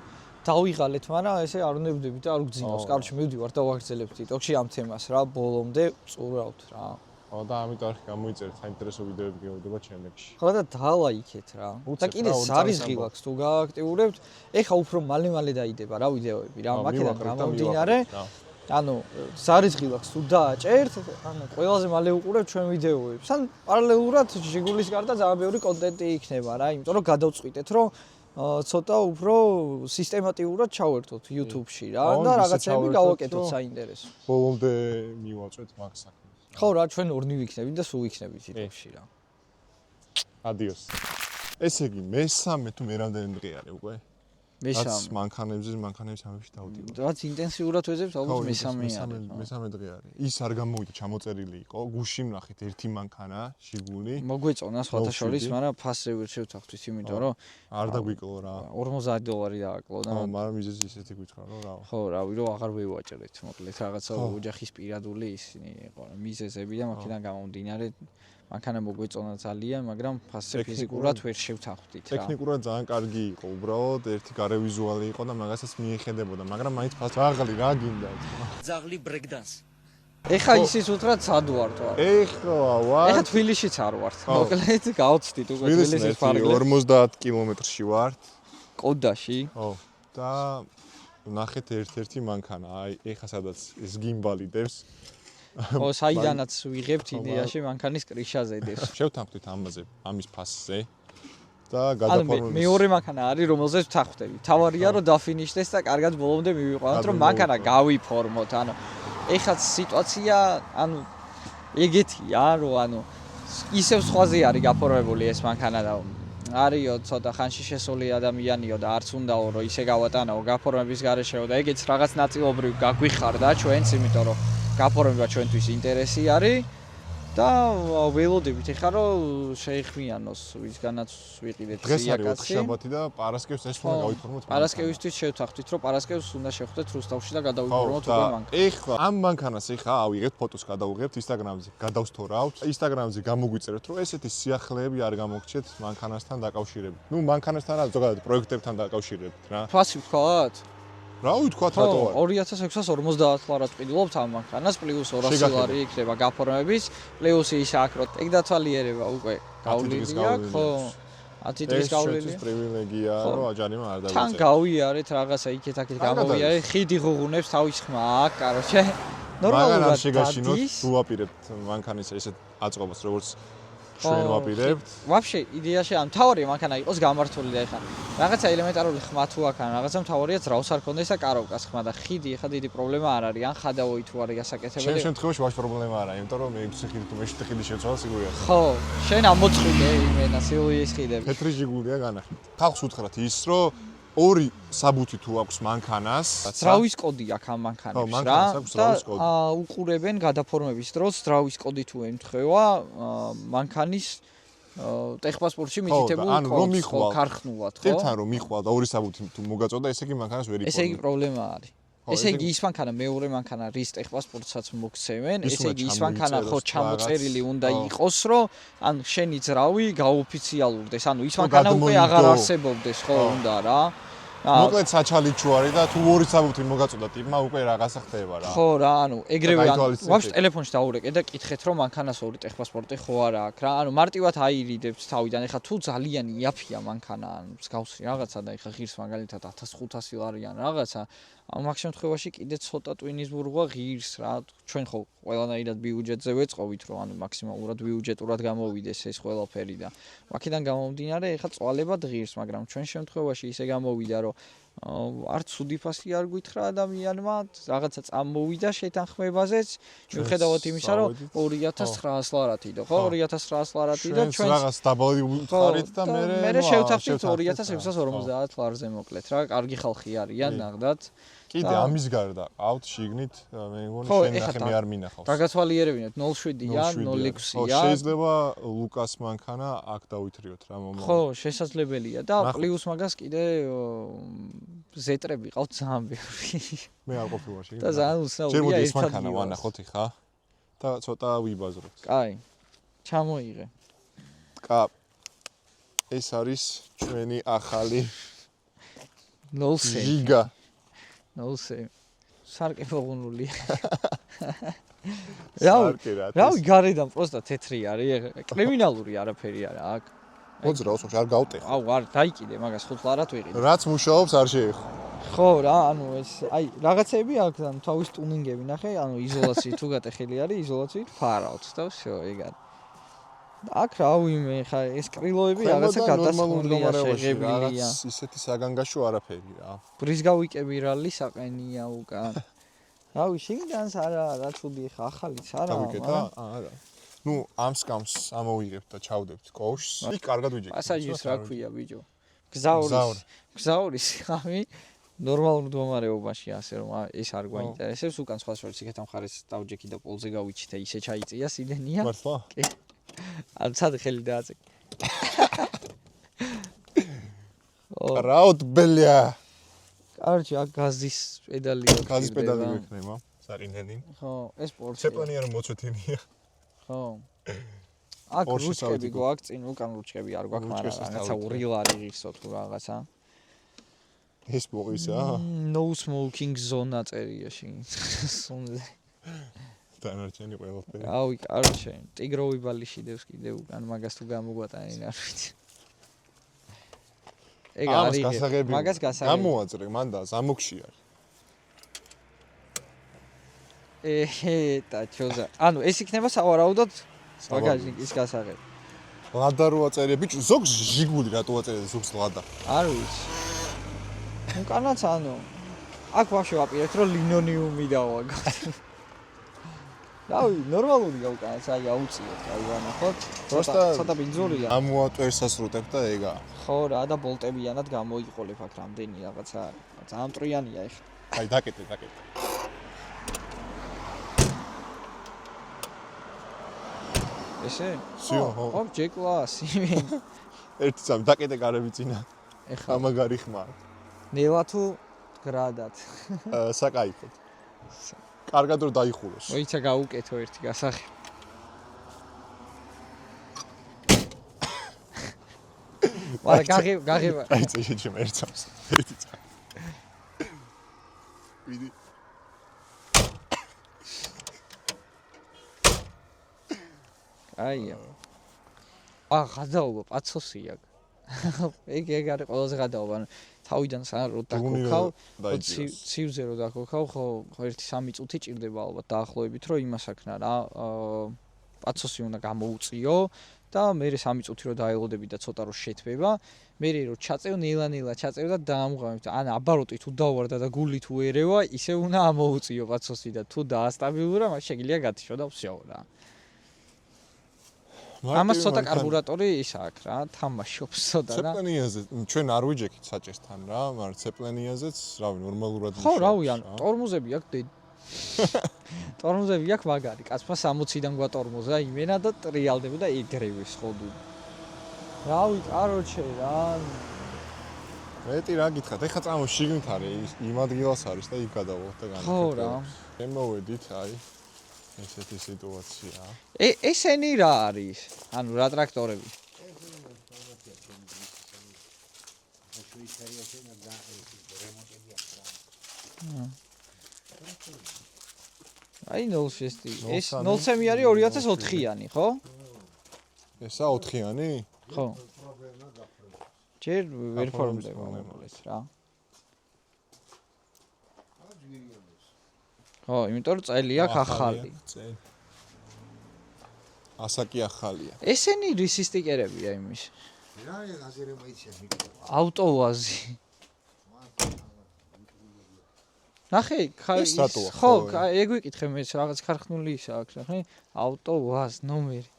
დავიღალეთ, მაგრამ ესე არ უნებდებით და არ გძინავს. კაროჩე მივდივართ და ვაგრძელებთ TikTok-ში ამ თემას რა, ბოლომდე წურავთ რა. და ამიტომ არხი გამოიწერეთ საინტერესო ვიდეოები გეუბნება ჩემებში. ხო და დალაიქეთ რა. და კიდე ზარის ღილაკს თუ გააქტიურებთ, ეხა უფრო მალე-მალე დაიდება რა ვიდეოები რა. მაქედან გამომდინარე ანუ ზარისღილაკს თუ დააჭერთ, ანუ ყველაზე მალე უყურებთ ჩვენ ვიდეოებს. ან პარალელურად ჟიგულის გარდა ძალიან ბევრი კონტენტი იქნება რა, იმიტომ რომ გადავწყვიტეთ რომ ცოტა უფრო სისტემატიურად ჩავერთოთ YouTube-ში რა და რაღაცები გავაკეთოთ საინტერესო. ბოლომდე მივაწვეთ მაგ საქმეს. ხო რა, ჩვენ ორნი ვიქნებით და სულ ვიქნებით YouTube-ში რა. ადიოს. ესე იგი, მესამე თუ მე რამდენი დღე არის უკვე? მესამე. მანქანებს ამებში დავდივარ. რაც ინტენსიურად ვეძებთ, ალბათ მესამე არის. მესამე დღე არის. ის არ გამოვიდა, ჩამოწერილი იყო. გუში ვნახეთ ერთი მანქანა, ჟიგული. მოგვეწონა სხვათა შორის, მაგრამ ფასზე ვირჩევთ ახთვის, იმიტომ რომ არ დაგვიკლო რა. $50 დააკლო და მაგრამ მიზეზი ისეთი გითხრა რომ რა. ხო, რავი, რომ აღარ ვევაჭრეთ, მოკლედ რაღაცა ოჯახის პირადული ისინი იყო, მიზეზები და მაქედან გამომდინარე მანქანა მოგვეწონა ძალიან, მაგრამ ფასზე ფიზიკურად ვერ შევთანხმდით რა. ტექნიკურად ძალიან კარგი იყო, უბრალოდ ერთი გარევიზუალი იყო და მაგასაც მიეხედებოდა, მაგრამ მაინც ფასი აღალი რა გინდა. ძაღლი ბრეკდანს. ეხა ისიც უთხრათ სად ვართ ვარ. ეხლა ვარ. ეხა თბილისშიც არ ვართ. მოკლედ გავწდით უკვე თბილისის ფარგლებს. 50 კილომეტრში ვართ. კოდაში. ხო. და ნახეთ ერთ-ერთი მანქანა, აი ეხა სადაც ეს გიმბალიდებს. ხო, საიდანაც ვიღებთ იდეაში მანქანის კრიშაზე დეს. შევთანხმდით ამაზე, ამის ფასზე და ანუ გადაფორმების. მეორე მანქანა არის, რომელზეც ვთანხმდები. თავარია რომ დაფინიშდეს და კარგად ბოლომდე მივიყვანოთ, რომ მანქანა გავიფორმოთ. ანუ ეხაც სიტუაცია, ანუ ეგეთია, რომ ანუ ისევ სხვაზე არის გაფორმებული ეს მანქანა და არისო ცოტა ხანში შესული ადამიანიო და არც უნდაო რომ ისე გავატანაო გაფორმების გარეშეო და ეგეც რაღაც ნაწილობრივ გაგვიხარდა ჩვენც, იმიტომ რომ გაფორმება ჩვენთვის ინტერესი არის და ველოდებით ეხლა რომ შეიხმიანოს ვისგანაც ვიყიდეთ დღეს არის სიაკაცი. შაბათი და პარასკევს ეს უნდა გავიფორმოთ. პარასკევისთვის შევთანხმდით რომ პარასკევს უნდა შევხვდეთ რუსთავში და გადავიფორმოთ უკვე მანქანა. ეხლა ამ მანქანას ეხლა ავიღებთ ფოტოს გადავიღებთ Instagram-ზე, გადავსთორავთ. Instagram-ზე გამოგვიწერეთ რომ ესეთი სიახლეები არ გამოგჩეთ მანქანასთან დაკავშირებით. ნუ მანქანასთან რა ზოგადად პროექტებთან დაკავშირებით რა. ფასი ვთქვათ? რა ვთქვათ რატო არ? 2650 ლარად ვყიდულობთ ამ მანქანას, პლუს 200 ლარი იქნება გაფორმების, პლუს ის აქ რო ეგ დათვალიერება უკვე გავლილია, ხო? 10 დღის გავლილია. ეს პრივილეგია რომ აჯანიმა არ დავიწერე. თან გავიარეთ რაღაცა იქეთ-აქეთ გამოვიარეთ, ხიდი ღუღუნებს თავის ხმა აქ, კაროჩე. ნორმალურად შეგაშინოთ, თუ ვაპირებთ მანქანის ესეთ აწყობას, როგორც ჩვენ ვაპირებთ. ვაფშე იდეაში ამ თავარია მანქანა იყოს გამართული და ეხა რაღაცა ელემენტარული ხმა თუ აქ ან რაღაცა მთავარია ძრავს არ ქონდეს და კაროვკას ხმა და ხიდი ეხა დიდი პრობლემა არ არის ან ხადავოი თუ არის გასაკეთებელი. შენ შემთხვევაში ვაფშე პრობლემა არა, იმიტომ რომ მე 6 ხიდი თუ მე-7 ხიდი შეცვალა სიგურია. ხო, შენ ამოწყვიდე იმენა სიულის ხიდები. თეთრი ჟიგულია განახით. ხალხს უთხრათ ის რომ ორი საბუთი თუ აქვს მანქანას, ძრავის კოდი აქვს ამ მანქანებს რა. და უყურებენ გადაფორმების დროს ძრავის კოდი თუ ემთხვევა მანქანის ტეხპასპორტში მითითებულ კოდს ქარხნულად, ხო? ტიპთან რომ მიხვალ და ორი საბუთი თუ მოგაწოდა, ესე იგი მანქანას ვერ იფორმებს. ესე იგი პრობლემა არის. ესე იგი ის მანქანა მეორე მანქანა რის ტეხპასპორტსაც მოგცემენ, ესე იგი ის მანქანა ხო ჩამოწერილი უნდა იყოს, რომ ან შენი ძრავი გაოფიციალურდეს, ანუ ის მანქანა უკვე აღარ არსებობდეს, ხო უნდა რა. მოკლედ საჩალიჩო არის და თუ ორი საბუთი მოგაწოდა ტიპმა უკვე რაღაცა ხდება რა. ხო რა, ანუ ეგრევე ვაფშე ტელეფონში დავურეკე და კითხეთ რომ მანქანას ორი ტეხპასპორტი ხო არა აქვს რა. ანუ მარტივად აირიდებთ თავიდან. ეხლა თუ ძალიან იაფია მანქანა, ანუ მსგავსი რაღაცა და ეხლა ღირს მაგალითად 1500 ლარიან რაღაცა, ამ შემთხვევაში კიდე ცოტა ტვინის ბურღვა ღირს რა. ჩვენ ხო ყველანაირად ბიუჯეტზე ვეწყობით რომ ანუ მაქსიმალურად ბიუჯეტურად გამოვიდეს ეს ყველაფერი და აქედან გამომდინარე ეხლა წვალება ღირს, მაგრამ ჩვენ შემთხვევაში ისე გამოვიდა რომ არც ცუდი ფასი არ გითხრა ადამიანმა, რაღაცა წამოვიდა შეთანხმებაზეც, მიუხედავად იმისა, რომ 2900 ლარათიდო, ხო? 2900 ლარათი და ჩვენ რაღაც დაბალი უთხარით და მე შევთანხმდით 2650 ლარზე მოკლედ რა, კარგი ხალხი არიან ნახდათ. კიდე ამის გარდა ყავთ შიგნით, მე მგონი შენ ნახე მე არ მინახავს. დაგათვალიერებინეთ 07-იან, 06-იან. შეიძლება ლუკას მანქანა აქ დავითრიოთ რა მომავალ. ხო, შესაძლებელია და პლუს მაგას კიდე ზეტრები ყავთ ძალიან ბევრი. მე არ ყოფილა შეგიძლია. და ძალიან უცნაურია ერთად. ეს მანქანა ვანახოთ ხა და ცოტა ვიბაზროთ. კაი. ჩამოიღე. კა ეს არის ჩვენი ახალი 0-ზე. ჟიგა. 0-ზე. სარკე მოღუნულია. რავი, გარედან პროსტა თეთრი არის, კრიმინალური არაფერი არა აქ. მოძრაოს არ გავტეხ. აუ, არ დაიკიდე მაგას 5 ლარად ვიყიდე. რაც მუშაობს არ შეეხო. ხო რა, ანუ ეს აი რაღაცები აქვს, ანუ თავის ტუნინგები ნახე, ანუ იზოლაცია თუ გატეხილი არის, იზოლაციით ფარავთ და всё, ეგ არის. აქ რავიმე, ხა ეს კრილოები რაღაცა გადასხმულია, შეღებილია. ისეთი საგანგაშო არაფერი რა. ბრიზგავიკები რალი საყენია უკან. რავი, შინგანს არა, რა ცუდი ხა, ახალიც არა. დავიკეტა? არა. ნუ ამ სკამს ამოვიღებთ და ჩავდებთ კოშს. იქ კარგად ვიჯექით. პასაჟის რა ქვია, ბიჭო? გზაურის ხამი ნორმალურ მდგომარეობაში ასე რომ ეს არ გვაინტერესებს, უკან სხვა შორის იქეთ ამ ხარეს დავჯექი და პოლზე გავიჩი და ისე ჩაიწია სიდენია. მართლა? კი. ან ცად ხელი დააწეკ. რაოდ ბელია. კარჩი, აქ გაზის პედალი აქვს. გაზის პედალი გვექნება, სარინდენი. ხო, ეს პორტი. ცეპლანი არ მოწვეთინია. ხო. აქ რუჩკები გვაქვს, წინ უკან რუჩკები არ გვაქვს, მაგრამ რაღაცა ურილ არის ღირსო თუ რაღაცა. ეს მოყისა? No smoking zone წერია შინ. დანარჩენი ყველაფერი. აუი, კარჩე, ტიგროვი ბალიში დევს კიდე უკან, მაგას თუ გამოგვატანენ არ ვიცი. ეგ არის, მაგას გასაგები. გამოაძრე, მან და ზამოქში არის. და ჩოზა. ანუ ეს იქნება სავარაუდოდ ბაგაჟნიკის გასაღები. ლადა რო აწერია, ბიჭო, ზოგს ჟიგული რატო აწერია, ზოგს ლადა. არ ვიცი. უკანაც ანუ აქ ვაფშე ვაპირებთ რომ ლინონიუმი დავაგოთ. რავი, ნორმალურია უკანაც, აი აუწიოთ, აი ვანახოთ. ცოტა ბინძურია. ამოატვერს ასრუტებ და ეგა. ხო რა, და ბოლტებიანად გამოიყოლებ აქ რამდენი რაღაცა არის. ძალიან მტრიანია ეხლა. აი დაკეტე. ესე? სიო, ხო. ხო, ჯეკლას. ერთი სამ დაკეტე გარები წინა. ეხლა ამაგარი ხმა. ნელა თუ გრადად. საკაიფოდ. კარგად რომ დაიხუროს. მოიცა გაუკეთო ერთი გასახი. ვარა გაღება. აი წეშე ერთსამს. ერთი წა. ვიდი. აია. გადაობა პაცოსია. ეგ არის ყველაზე გადაობა. თავიდან სან რო დაგოქავ, ცივზე რო დაგოქავ, ხო ერთი 3 წუთი ჭირდება ალბათ დაახლოებით, რომ იმას აქნა რა, პაცოსი უნდა გამოუწიო და მე 3 წუთი რო დაელოდები და ცოტა რო შეთბება, მე რო ჩაწევ ნელა ჩაწევ და დაამღვევ. ან აბაროტი თუ დავარდა და გული თუ ერევა, ისე უნდა ამოუწიო პაცოსი და თუ დაასტაბილურა, მას შეგიძლია გათიშო და всё რა. ამას ცოტა კარბურატორი ის აქვს რა, თამაშობს ცოტა რა. ცეპლენიაზე ჩვენ არ ვიჯექით საჭესთან რა, მაგრამ ცეპლენიაზეც, რავი, ნორმალურად ხო, რავი, ან ტორმუზები აქვს ტორმუზები აქვს მაგარი, კაცმა 60-დან გვატორმუზა იმენა და ტრიალდება და ეგრევე სხოდუ. რავი, კაროჩე რა. მეტი რა გითხრათ, ეხლა წამო შიგნით არის, იმ ადგილას არის და იქ გადავალთ და განვიხილოთ. ხო რა. შემოვედით, აი. ესეთი სიტუაცია. ესენი რა არის? ანუ რა ტრაქტორები? აი 0-6. ეს 0-3 არის 2004-იანი, ხო? ესა 4-იანი? ხო. ჯერ ვერ ფორმდება ეს რა. ხო, იმიტომ რომ წელი აქვს ახალი. ასაკი ახალია. ესენი რის სტიკერებია იმის? რა აზერე მოიციან მიკრო. ავტოვაზი. ნახე, ხო, ეგ ვიკითხე მე რაღაც ქარხნული ისა აქვს, ნახე, ავტოვაზ ნომერი.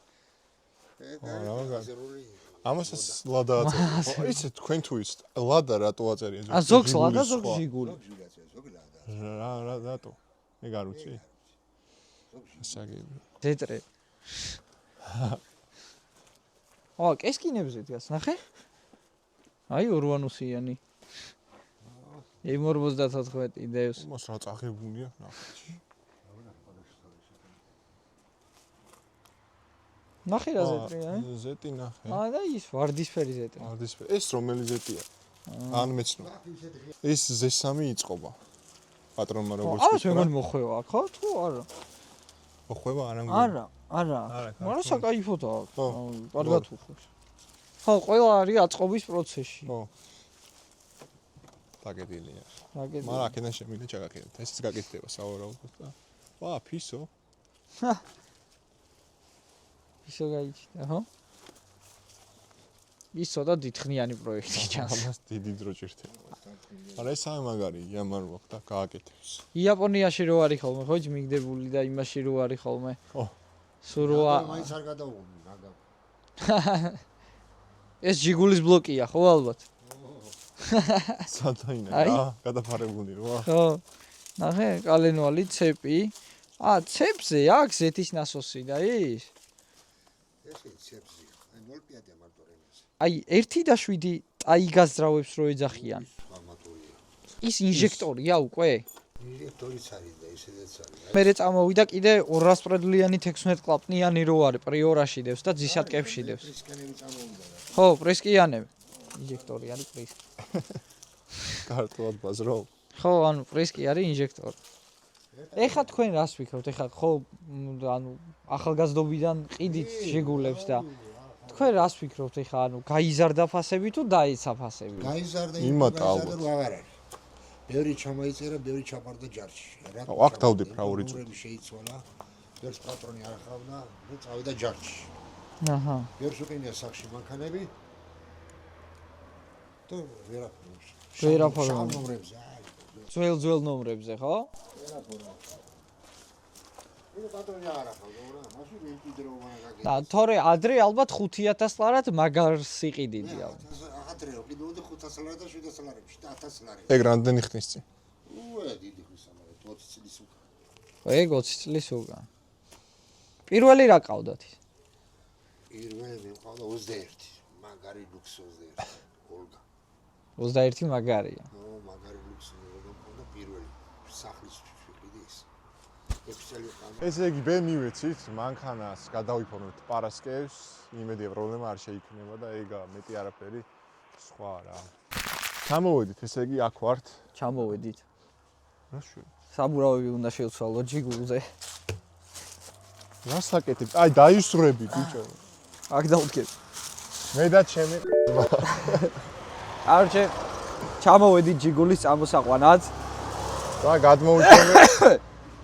ამასაც ლადა აწერია. ხო, იცი თქვენ თუ ის ლადა რატო აწერია? ზოგს ლადა, ზოგს ჟიგული. რა რატო? ეგ არ ვიცი. საგები. დეტრე. კესკინებზე დგას, ნახე? აი 8-იანი. M54 იდეოს. მას რა წაღებულია, ნახე. ნახე რა ზეტრია, ზეტი ნახე. და ის ვარდისფერი ზეტი. ვარდისფერი. ეს რომელი ზეტია? ან მეცნო. ეს Z3 იწყობა. პატრონმა როგორც ის. აა, შეგონ მოხვევა, ხო? თუ არა? მოხვევა არ ამგვარი. არა. მაგრამ საკაიფოდ აქვს. კარგად უხობს. ხო, ყველა არის აწყობის პროცესში. ხო. დაგედილია. გაკეთე. მაგრამ აქედან შემიძლია ჩაგაკეთოთ. ესეც გაკეთდება სავარაუდოდ და. ვა, ფისო. ისო გაიჩნდა, ხო? ის ცოტა დიდხნიანი პროექტი ჩანს. ამას დიდი დრო ჭირდება. მაგრამ ეს სამი მაგარი იამარ ვაქვს და გააკეთებს. იაპონიაში რო არის ხოლმე, ხო, მიგდებული და იმაში რო არის ხოლმე. ხო. სურვა მაინც არ გადაუღუნი, მაგა. ეს ჯიგულის ბლოკია, ხო ალბათ? სათაინა, გადაფარებული როა. ხო. ნახე, კალენვალი, ცეპი. ცეპზე აქვს ზეთის ნასოსი და ის. ესე ცეპზია. აი 0.5 მარტო რენას. აი 1.7 ტაიგას ძრავებს რო ეძახიან. ამატურია. ის ინჟექტორია უკვე? ინჟექტორიც არის და ისედაც არის. მერე წამოვიდა კიდე 200 პრედლიანი 16 კლაპნიანი რო არის, პრიორაში დევს და ძისატკებში დევს. პრისკენები წამოვიდა. ხო, პრისკიანები. ინჟექტორი არის პრისკი. კარტულად ბაზრო. ხო, ანუ პრისკი არის ინჟექტორი. ეხლა თქვენ რას ვიქრობთ? ეხლა ხო ანუ ახალგაზრდობიდან ყიდით შეგულებს და თქვენ რას ვიქრობთ? ეხლა ანუ გაიზარდა ფასები თუ დაეცა ფასები? გაიზარდა იმათ გაიზარდა ალბათ. რო აღარ არის. ბევრი ჩამოიწერა, ბევრი ჩაპარდა ჯარში. აუ, აქ დავდებ რა ორი წუთი. წუთი შეიცვალა. ბევრს პატრონი არ ხავდა და წავიდა ჯარში. აჰა. ბევრს უყინია სახში მანქანები. და ვერაფერს. ვერაფერ. შავ ნომრებზე. ძველ ნომრებზე, ხო? ეს პატრონი არ ხავდა რა. მაშინ ვიმკვიდრო მაგაგე. და თორე ადრე ალბათ 5000 ლარად მაგარს იყიდიდია. ადრე კიდევ 500 ლარი და 700 ლარებში და 1000 ლარი. ეგ რამდენი ხნის წინ? დიდი ხნის ამავე 20 წლის უკან. ეგ 20 წლის უკან. პირველი რა ყავდათ ის? პირველი მიყავდა 21. მაგარი ლუქს 21. ოლგა. 21 მაგარია. მაგარი ლუქს ოლგა მყავდა პირველი. სახლის ვიყიდი ის. 6 წელი ყავდა. ესე იგი მე მივეცით მანქანას გადავიფორმოთ პარასკევს, იმედია პრობლემა არ შეიქმნება და ეგა მეტი არაფერი სხვა რა. ჩამოვედით, ესე იგი აქ ვართ. ჩამოვედით. რა შვი? საბურავები უნდა შევცვალო ჯიგულზე. რას აკეთებ? აი დაისვრები ბიჭო. აქ დავდგებ. მე და ჩემი არჩე ჩამოვედით ჯიგულის წამოსაყვანად. და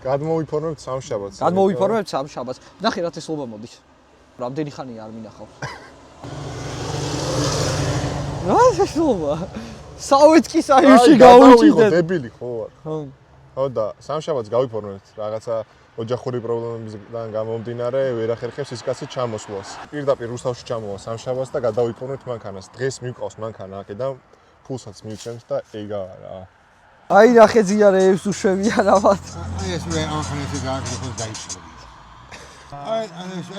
გადმოვიფორმებთ სამშაბათს. გადმოვიფორმებთ სამშაბათს. ნახე რა თესლობა მოდის. რამდენი ხანია არ მინახავს. რა თესლობა? საუეთკის აიუში გავუჭიდეთ. დებილი ხო ვარ. ხო და სამშაბათს გავიფორმებთ რაღაცა ოჯახური პრობლემებიდან გამომდინარე, ვერ ახერხებს ის კაცი ჩამოსვლას. პირდაპირ რუსთავში ჩამოვა სამშაბათს და გადავიფორმებთ მანქანას. დღეს მივყავს მანქანა აქედან, ფულსაც მივცემთ და ეგაა რა. აი ნახე ზიარეებს უშვებია რამაც. აი ეს მე ამხანაში გააკეთე დაიშვები. აი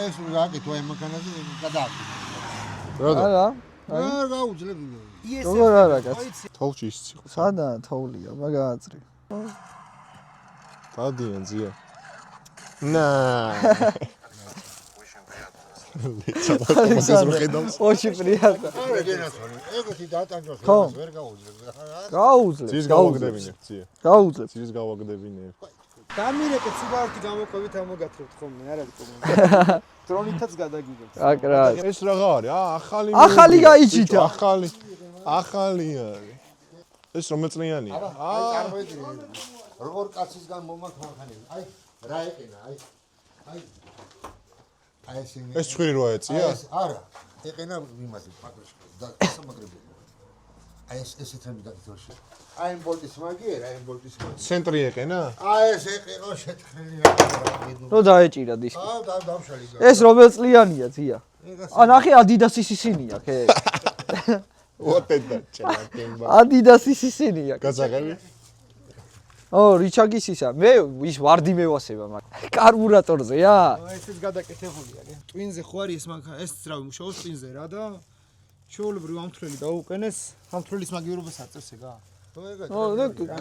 ეს გააკეთე აი მანქანაზე გადააკეთე. არა. არ გაუძლები. როგორ არა კაცი? თოვლში ისწი. სადაა თოვლია, მაგააწრი. დადიან ზია. ნა. ოჩი პრიატა. არა გენაცონი. ეგეთი დატანჯოს ვერ გაუძლები. გაუძლებს. ძის გავაგდებინებ ზია. გაუძლებს. ძის გავაგდებინებ. დამირეკეთ სიგარეთი გამოყვებით ამოგათრებთ ხოლმე, არ არის პრობლემა. დრონითაც გადაგიგებთ. აკრა. ეს რაღა არის? ახალი. ახალი გაიჭიდა. ახალი არის. ეს რომელ წლიანია? წარმოიდგინე. როგორ კაცისგან მომაქვს მანქანები. აი რა ეკენა, აი. აი ეს ცხვირი როა ეწია? არა. ეკენა იმაზე პატრონში და სამაგრებელი. აი ეს თემი გაკეთებაში. აი ბოლტის მაგიერ, აი ბოლტის მაგიერ. ცენტრი ეყენა? აი ეს ეყენა შეთხრილი რა. რო დაეჭირა დისკი. დავშალი. ეს რომელ წლიანია ძია? ნახე ადიდასის ისინია, ხე. ოტედა ჩაკემბა. ადიდასის ისინია. გაზაღები? რიჩაგის ისა. მე ის ვარდი მევასება მაგ. კარბურატორზე რა? ესეც გადაკეთებულია, კი. ტვინზე ხო არის ეს მანქანა, ეს ძრავი მუშაობს ტვინზე რა და ჩვეულებრივ ამთვლელი დაუყენეს, ამთვლის მაგივრობას აწევს ეგა.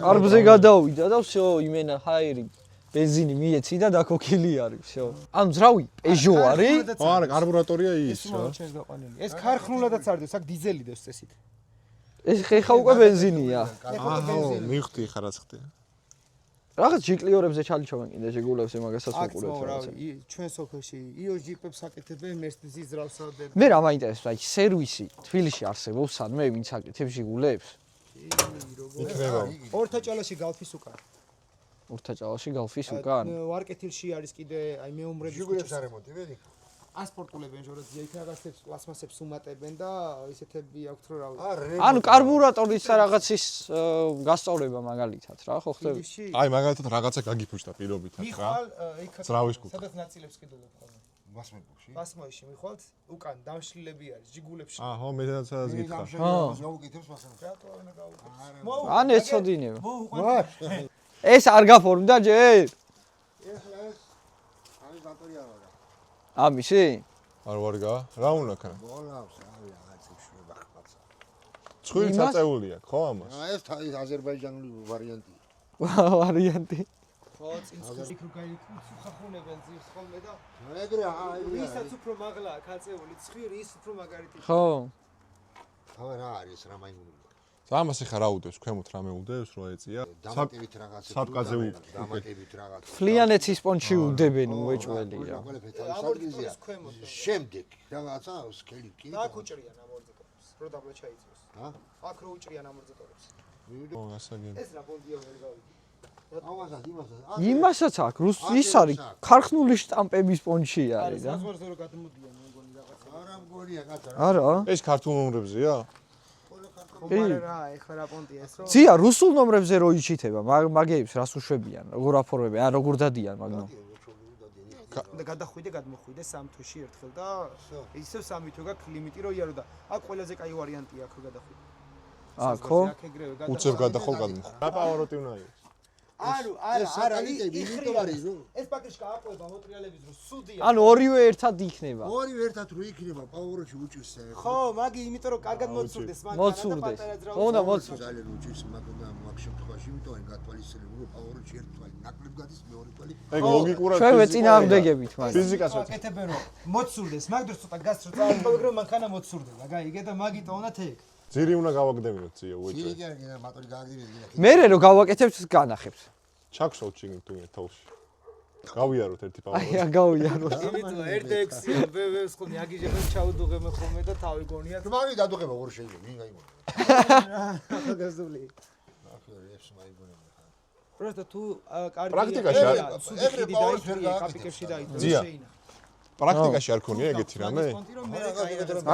კარბზე გადავიდა და всё, იმენა ჰაერი ბენზინი მიეცი და დაკოქილი არის, всё. ანუ ძრავი პეჟო არის? არა, კარბურატორია ის რა. ჩემს გაყვანილი. ეს ქარხნულადაც არ დევს, აქ დიზელი დევს წესით. ეს ხეხა უკვე ბენზინია. აჰა, მივხვდი ხა რაც ხდება. რაღაც ჯიკლიორებზე ჩალიჩოვენ კიდე ჯიგულებს იმაგასაც ვუყურებთ რაღაცა. ჩვენ სოფელში იოს ჯიპებს აკეთებენ, მერსდიზის ძრავსადებ. მე რა მაინტერესებს, აი სერვისი თბილისში არსებობს სადმე ვინც აკეთებს ჯიგულებს? იქნება. ორთა ჭალაში გალფის უკან. ორთა ჭალაში გალფის უკან. ვარკეთილში არის კიდე აი მეომრების ჟიგულებს არ ემონტებენ იქ? ასპორტულებენ ჟოროძი იქ რაღაცებს პლასმასებს უმატებენ და ისეთები აქვთ რომ რავი. ანუ კარბურატორის რაღაცის გასწავლება მაგალითად რა ხო ხდება? აი მაგალითად რაღაცა გაგიფუშტა პირობითად რა. მიხვალ იქ ძრავის კუქა. სადაც ნაწილებს კიდულობ ხოლმე. მასმებუში. პასმოიში მიხვალთ უკან დამშლილები არის ჟიგულებში. აჰო მე სადაც გითხრა. გაუკეთებს მასმებს. რატო არ უნდა გაუკეთოს? ან ეცოდინება. მოუყვან. ეს არ გაფორმდა ჯერ? ეხლა ეს ამის ბატორია არა. ამისი? არ ვარგა? რა უნდა ქნა? ბოლავს აი რაღაცებს შვება ხმაცა. ცხვირი წაწეული აქვს ხო ამას? ეს აზერბაიჯანული ვარიანტია. ვარიანტი. ხო წინსხის იქ რო გაიქუხახუნებენ ძირს ხოლმე და ეგრე აი ვისაც უფრო მაღლა კაცეული ცხვირი ის უფრო მაგარიტი. ხო. რა არის რა მაიმუნია. ამას ახლა რა უდევს ქვემოთ რამე უდევს რო ეწია? დამატებით რაღაცებს საპკაზე დამატებით რაღაც. ფლიანეთის პონჩი უდებენ უეჭველი რა. ამორწყვეს ქვემოთ. შემდეგ რაღაცა სკელი კი. აქ უჭრიან ამორწყვებს. რო დაბლა ჩაიწვეს. ჰა? აქ რო უჭრიან ამორწყვებს. ო გასაგები. ეს რა პონდია ვერ გავიგე. ამასაც იმასაც აქვს ის არის ქარხნული შტამპების პონჩი არის რა. საზღვარზე რო გადმოდიან მეგონი რაღაცა. არა მგონია კაცო. არა? ეს ქართულ ნომრებზეა? ხომარე რა ეხლა რა პონტია ეს რო? ძია რუსულ ნომრებზე რო იჩითება, მაგეებს რას უშვებიან, როგორ აფორმებენ, ან როგორ დადიან მაგნო. და გადახვიდე გადმოხვიდე სამ თვეში ერთხელ და ისევ სამი თვე გაქვს ლიმიტი რო იარო და აქ ყველაზე კაი ვარიანტია აქ რო გადახვიდე. ხო? აქ ეგრევე უცებ გადახო გადმოხ. რა პავაროტი უნდა იყოს? ანუ არა იმიტომ არის რომ ეს პაკეში გააყვება მოტრიალების რო სუდია. ანუ ორივე ერთად იქნება. ორივე ერთად რო იქნება პაუროში უჭირს ხო, მაგი იმიტომ რომ კარგად მოცურდეს მაგ მოცურდეს. ხო და მოცურდეს. ძალიან უჭირს მაგ შემთხვევაში იმიტომ არის გათვალისწინებული რომ პაუროში ერთ თვალი ნაკლებ გადის მეორე თვალი ეგ ლოგიკურად ჩვენ ვეწინააღმდეგებით მას. ფიზიკას ვეწინააღმდეგებით. აკეთებენ რომ მოცურდეს მაგ დროს ცოტა გასწრო წავიწყობ რომ მანქანა მოცურდება გაიგე და მაგიტო უნდათ ეგ ძირი უნდა გავაგდებინოთ ძია უეჭვე. ძირი კი არა მატორი გააგდებინოთ მერე რო გავაკეთებთ განახებთ. ჩაქსოვთ შიგნით თუ თოლში. გავიაროთ ერთი პავაროტი. აი აგავიაროთ. იმიტომ 1/6 ვევს ხოლმე აგიჟებენ ჩაუდუღებენ ხოლმე და თავი გონიათ მაგი დადუღება ვერ შეიძლება ვინ გაიმონა ახალგაზრდული ახლა ეს მაიგონება просто თუ კარგი პრაქტიკაში არ ეგრე დაიწვია კაპიკებში დაიწვია შეინა პრაქტიკაში არ ქონია ეგეთი რამე?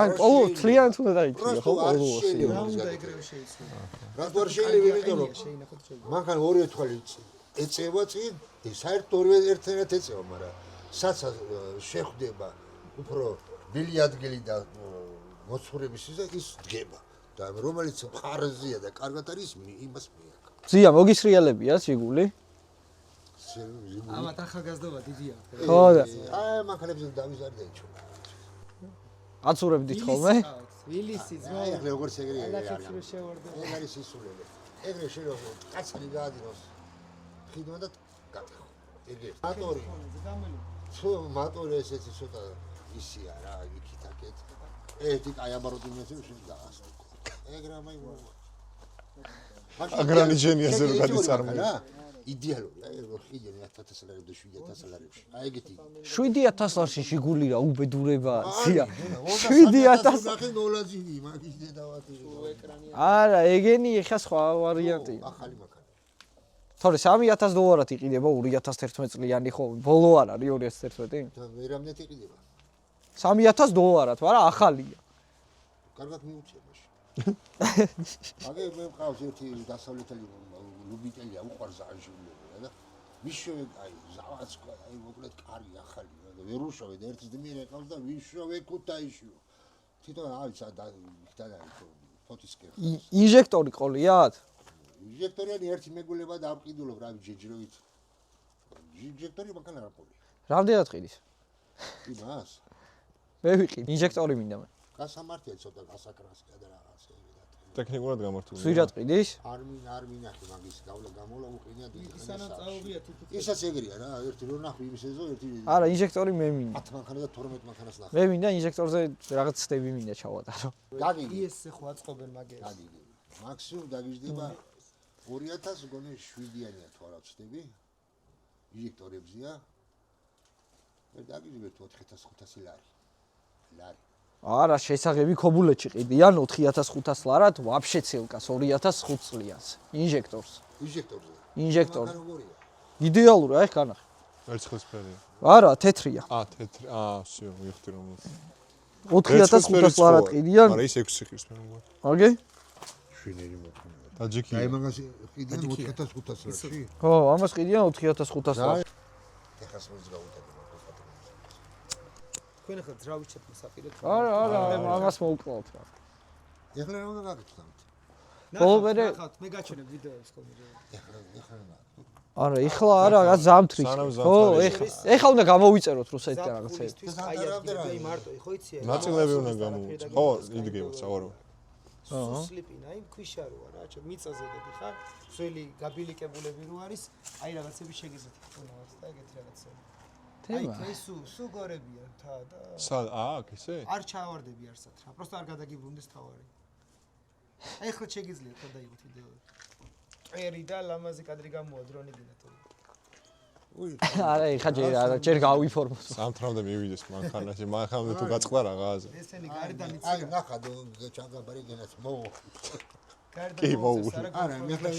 ან ყოველ თლიანად უნდა დაიწვიო ხო ყოველოსი. რა უნდა ეგრევე შეიცვალა რა თქმა შეიძლება იმიტომ რომ შეინახოთ შეიძლება მანქანა ორივე თვალი ეწევა წინ საერთოდ ორივე ერთად ეწევა მაგრამ საცა შეხვდება უფრო ბილი ადგილი და მოცურების ის დგება და რომელიც მხარეზეა და კარგად არის იმას მიაკ ძია მოგისრიალებია სიგული? ამათ ახალგაზრდობა დიდია ხო და აი მანქანებზე დავიზარდე ჩო აცურებდით ხოლმე? ვილისი ძმა აი ახლა როგორც ეგრე ალახებს რო შევარდე ეგ არის ისულელი ეგრე შეიძლება კაცი გაადინოს ხიდმა და გაკეთო ეგრე მატორი თუ მატორი ესეთი ცოტა ისია რა იქით აკეთ ერთი კაი აბაროტი მეცემ შენ დაასწრო ეგ რა მაიგონა აგრანიჟენიაზე რო გადიწარმოა იდეალური აი რო ხიდენ 1000 ლარებში 7000 ლარებში აი ეგეთი 7000 ლარში შიგული რა უბედურება ძია 7000 ნახე ნოლაძინი მაგის დედავატი არა ეგენი ეხა სხვა ვარიანტია ახალი მანქანა თორე $3000 იყიდება 2011 წლიანი ხო ბოლო არ არის 2011 და ვერამდე იყიდება $3000 მაგრამ ახალია კარგად მიუწია მაშინ აგე მე მყავს ერთი დასავლეთელი ლუბიტელია უყარს აჟიულები და ვიშოვე აი ზავაცკა აი მოკლედ კარი ახალი და ვერ უშოვე და ერთი ძმირი ეყავს და ვიშოვე ქუთაისშიო თვითონ ავიცა და ფოტისკენ ინჟექტორი ყოლიათ ინჟექტორიანი ერთი მეგულება და აბყიდულობ რა ჯეჯროით ინჟექტორი მანქანა რა ყოლია რამდენად ყიდის იმას მე ვიყიდ ინჟექტორი მინდა მე გასამართია ცოტა გასაკრასკა და რაღაცა ტექნიკურად გამართული. ზვირად ყიდის? არ მინახე მაგის გავლა გამოვლა უყინია დიდი სანამ წაუღია თითქოს ისაც ეგრეა რა ერთი რო ნახე იმისეზე ერთი არა ინჟექტორი მე მინდა 10 მანქანა და 12 მანქანას ნახე მე მინდა ინჟექტორზე რაღაც სტები მინდა ჩავატარო გაგიგი ისე ხო აწყობენ მაგერს გაგიგი მაქსიმუმ დაგიждდება 2000 გონე 7-იანია თუ არა ვწდები ინჟექტორებზია მე დაგიჟდები 4500 ლარი არა, შესაღები ქობულეთში ყიდიან 4500 ლარად, ვაფშე ცილკას 2005 წლიანს. ინჟექტორს. ინჟექტორი. იდეალური, აი განახი. ვერცხლისფერია. არა, თეთრია. თეთრი. всё, მივხვდი რომ. 4500 ლარად ყიდიან. არა, ის 6 ხის მე მგონი. აგე? შვინელი მოქმედა. ტაჯიკი. აი მაგას ყიდიან 4500 ლარში. ხო, ამას ყიდიან 4500 ლარად. ეხას როდის გავუტანე. თქვენ ახლა ძრავიჩეთ მოსაპირეთ. არა, ამას მოუკლავთ რა. ეხლა რა უნდა გაკეთოთ? ნახავთ, მე გაჩვენებ ვიდეოს კომენტი. არა, ეხლა არა, რა ზამთრის. ხო, ეხლა უნდა გამოვიწეროთ რუსეთიდან რაღაცები. აი მარტო, ხო იცი? ნაწილები უნდა გამოვიწეროთ. ხო, იდგებოდ საوارო. სლიპინა, აი ქვიშა როა რა, მიწაზე გედიხარ, ძველი გაბილიკებულები რო არის, აი რაღაცები შეგიძლიათ იქონოს და ეგეთი რაღაცები. აი სუ გორებია თა და აქ ისე? არ ჩავარდები არსად რა, просто არ გადაგიბრუნდეს თავარი. აი ახლა შეგიძლიათ და დაიღოთ ვიდეო. ერი და ლამაზი კადრი გამოვა დრონი გინათო. არა, ჯერ გავიფორმოთ. სამთრამდე მივიდეს მანქანაში, მანქანამდე თუ გაწყდა რაღაცა. ესენი გარდან იცი. აი ნახა ჩანგაბარი გენაც მოვა. კი, მოვა. არა, მე ახლა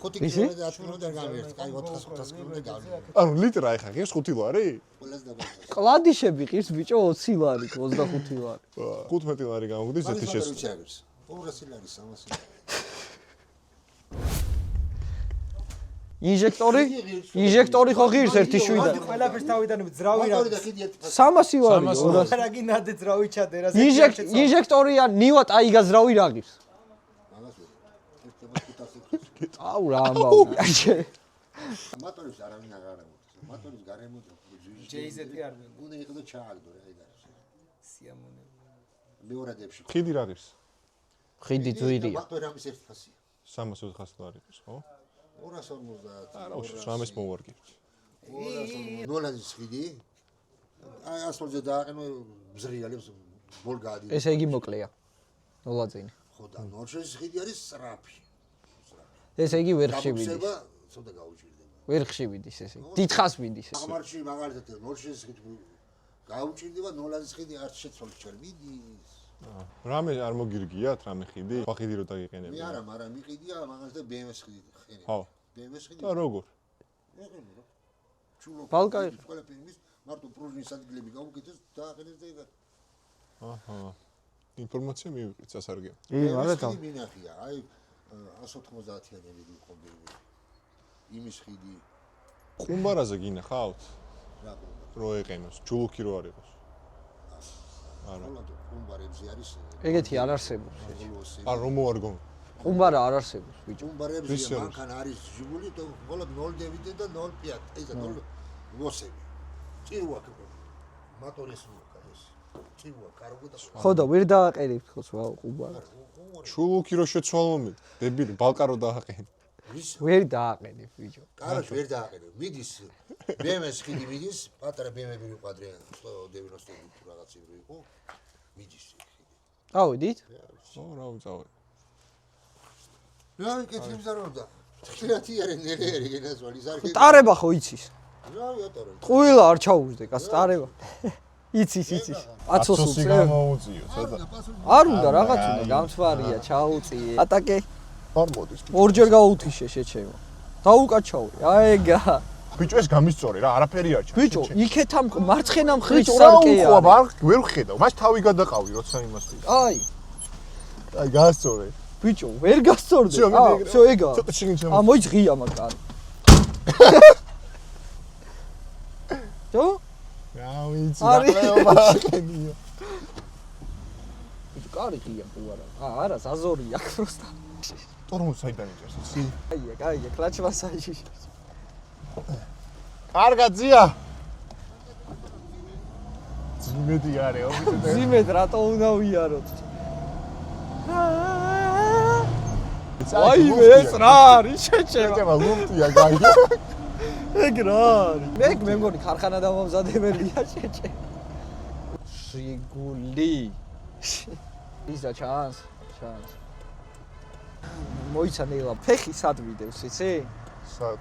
5 კილომეტრ 10 კილომეტრ გამიერთ, აი 400 კილომეტრ გამიერთ. ანუ ლიტრა ეხა ღირს 5 ლარი? ყველას დაგაწყდა. კლადიშები ღირს ბიჭო 20 ლარი, 25 ლარი. 15 ლარი გამოგდის ერთი შესვლა. 200 ლარი 300 ლარი. ინჟექტორი ხო ღირს ერთი შვიდა. ყველაფერს თავიდან ძრავი რა. 300 ლარი. რა გინადე ძრავი ჩადე რა. ინჟექტორია ნივა ტაიგა ძრავი რა ღირს. აუ რა ამბავი. მოტორის არავინ აღარ ამოწევს. მოტორის გარემო ჯეიზეტი არ მინდა. უნდა იყიდო ჩააგდო რა ეგ არის. სიამონე. მეორადებში. ხიდი რა ღირს? ხიდი ძვირია. მოტორი ამის ერთი ფასია. 300 ლარი ყავს, ხო? 250. არა, უშ 300 მოვარგი. 200 ნოლანის ხიდი. აი ასფალტზე დააყენო ბზრიალებს ბოლგადი. ესე იგი მოკლეა. ნოლაძენი. ხო და ნორჩეს ხიდი არის სწრაფი. ესე იგი ვერ ხშივიდის. გაბუქება ცოტა გაუჭირდება. ვერ ხშივიდის ესე. დიდხას მინდის ესე. ამარში მაგალითად ნორჩეს ხიდი გაუჭირდება, ნოლანის ხიდი არ შეცვალ ჩარ მიდის. რამე არ მოგირგიათ რამე ხიდი? სხვა ხიდი რო დაგიყენებდი. მე არა, მაგრამ მიყიდია მაგალითად BMW-ს ხიდი ხენი. ხო. BMW-ს ხიდი. და როგორ? ეყენო რა. ჩულო. ბალკა ყველაფერი იმის მარტო პრუჟნის ადგილები გაუკეთეს და აყენეს და ეგ. აჰა. ინფორმაცია მივიღეთ სასარგებლო. მადლობა. მინახია, აი 190-იანები იყო BMW. იმის ხიდი. ყუმბარაზე გინახავთ? რა რო ეყენოს, ჯულუქი რო არ იყოს. არა. ყუმბარებზე არის. ეგეთი არ არსებობს. არ რომ მოარგო. ყუმბარა არ არსებობს ბიჭო. ყუმბარებზე მანქანა არის ჟიგული და მხოლოდ 0 და 0 პიატ. ესა 0 მოსები. წირვა მოტორის უკარეს. წირვა კარგო და ხო და ვერ დააყენებთ ხო სხვა ყუმბარა. ჩულუქი რო შეცვალო დებილი ბალკა რო დააყენე. ვერ დააყენებ ბიჭო. კაროჩ ვერ დააყენებ. მიდის BMW-ს ხიდი მიდის, პატარა BMW-ი ვიყადრე 90-ი თუ რაღაცი რო იყო. მიდის ხიდი. ავიდით? ო რა უწავე. რა ვიკეთებ მზარობდა? თქლიათი არის ნელერი გენასვალი ზარკე. ტარება ხო იცის? რა ვიატარე? ტყუილა არ ჩაუვზდე კაც ტარება. იცის. აცოსულს გამოუწიო ცოტა. არ უნდა რაღაც უნდა გამწვარია, ჩაუწიე. ატაკე. არ მოდის. ორჯერ გაუთიშე შეჩემა. დაუკაჩავე. აეგა. ბიჭო ეს გამისწორე რა, არაფერი არ ჩანს. ბიჭო, იქეთ ამ მარცხენა მხრივ ბიჭო სარკეა. ვერ ვხედავ, მას თავი გადაყავი როცა იმას ვიყავ. აი, გასწორე. ბიჭო, ვერ გასწორდე. всё ეგა. ცოტა შიგნით შემო. მოიძღია მაგარი. ჯო? რა ვიცი, რაყლეობა ხენია. ბიჭო, კარი ღია თუ არა? არა, ზაზორია პროსტა. ტორმუს საიდან იჭერს ისი? აია, კლაჩ მასაჟი. კარგაძია. ძიმედი არეო, ბიჭო. ძიმედ რატო უნდა ვიაროთ? აი ეს რა არის შეჩემა. შეჩემა ლუმტია გაიგე. ეგ რა არის? მე მგონი ქარხანა დამამზადებელია შეჩემა. შიგული. ისა ჩანს. მოიცა ნელა ფეხი სად ვიდევს იცი? სად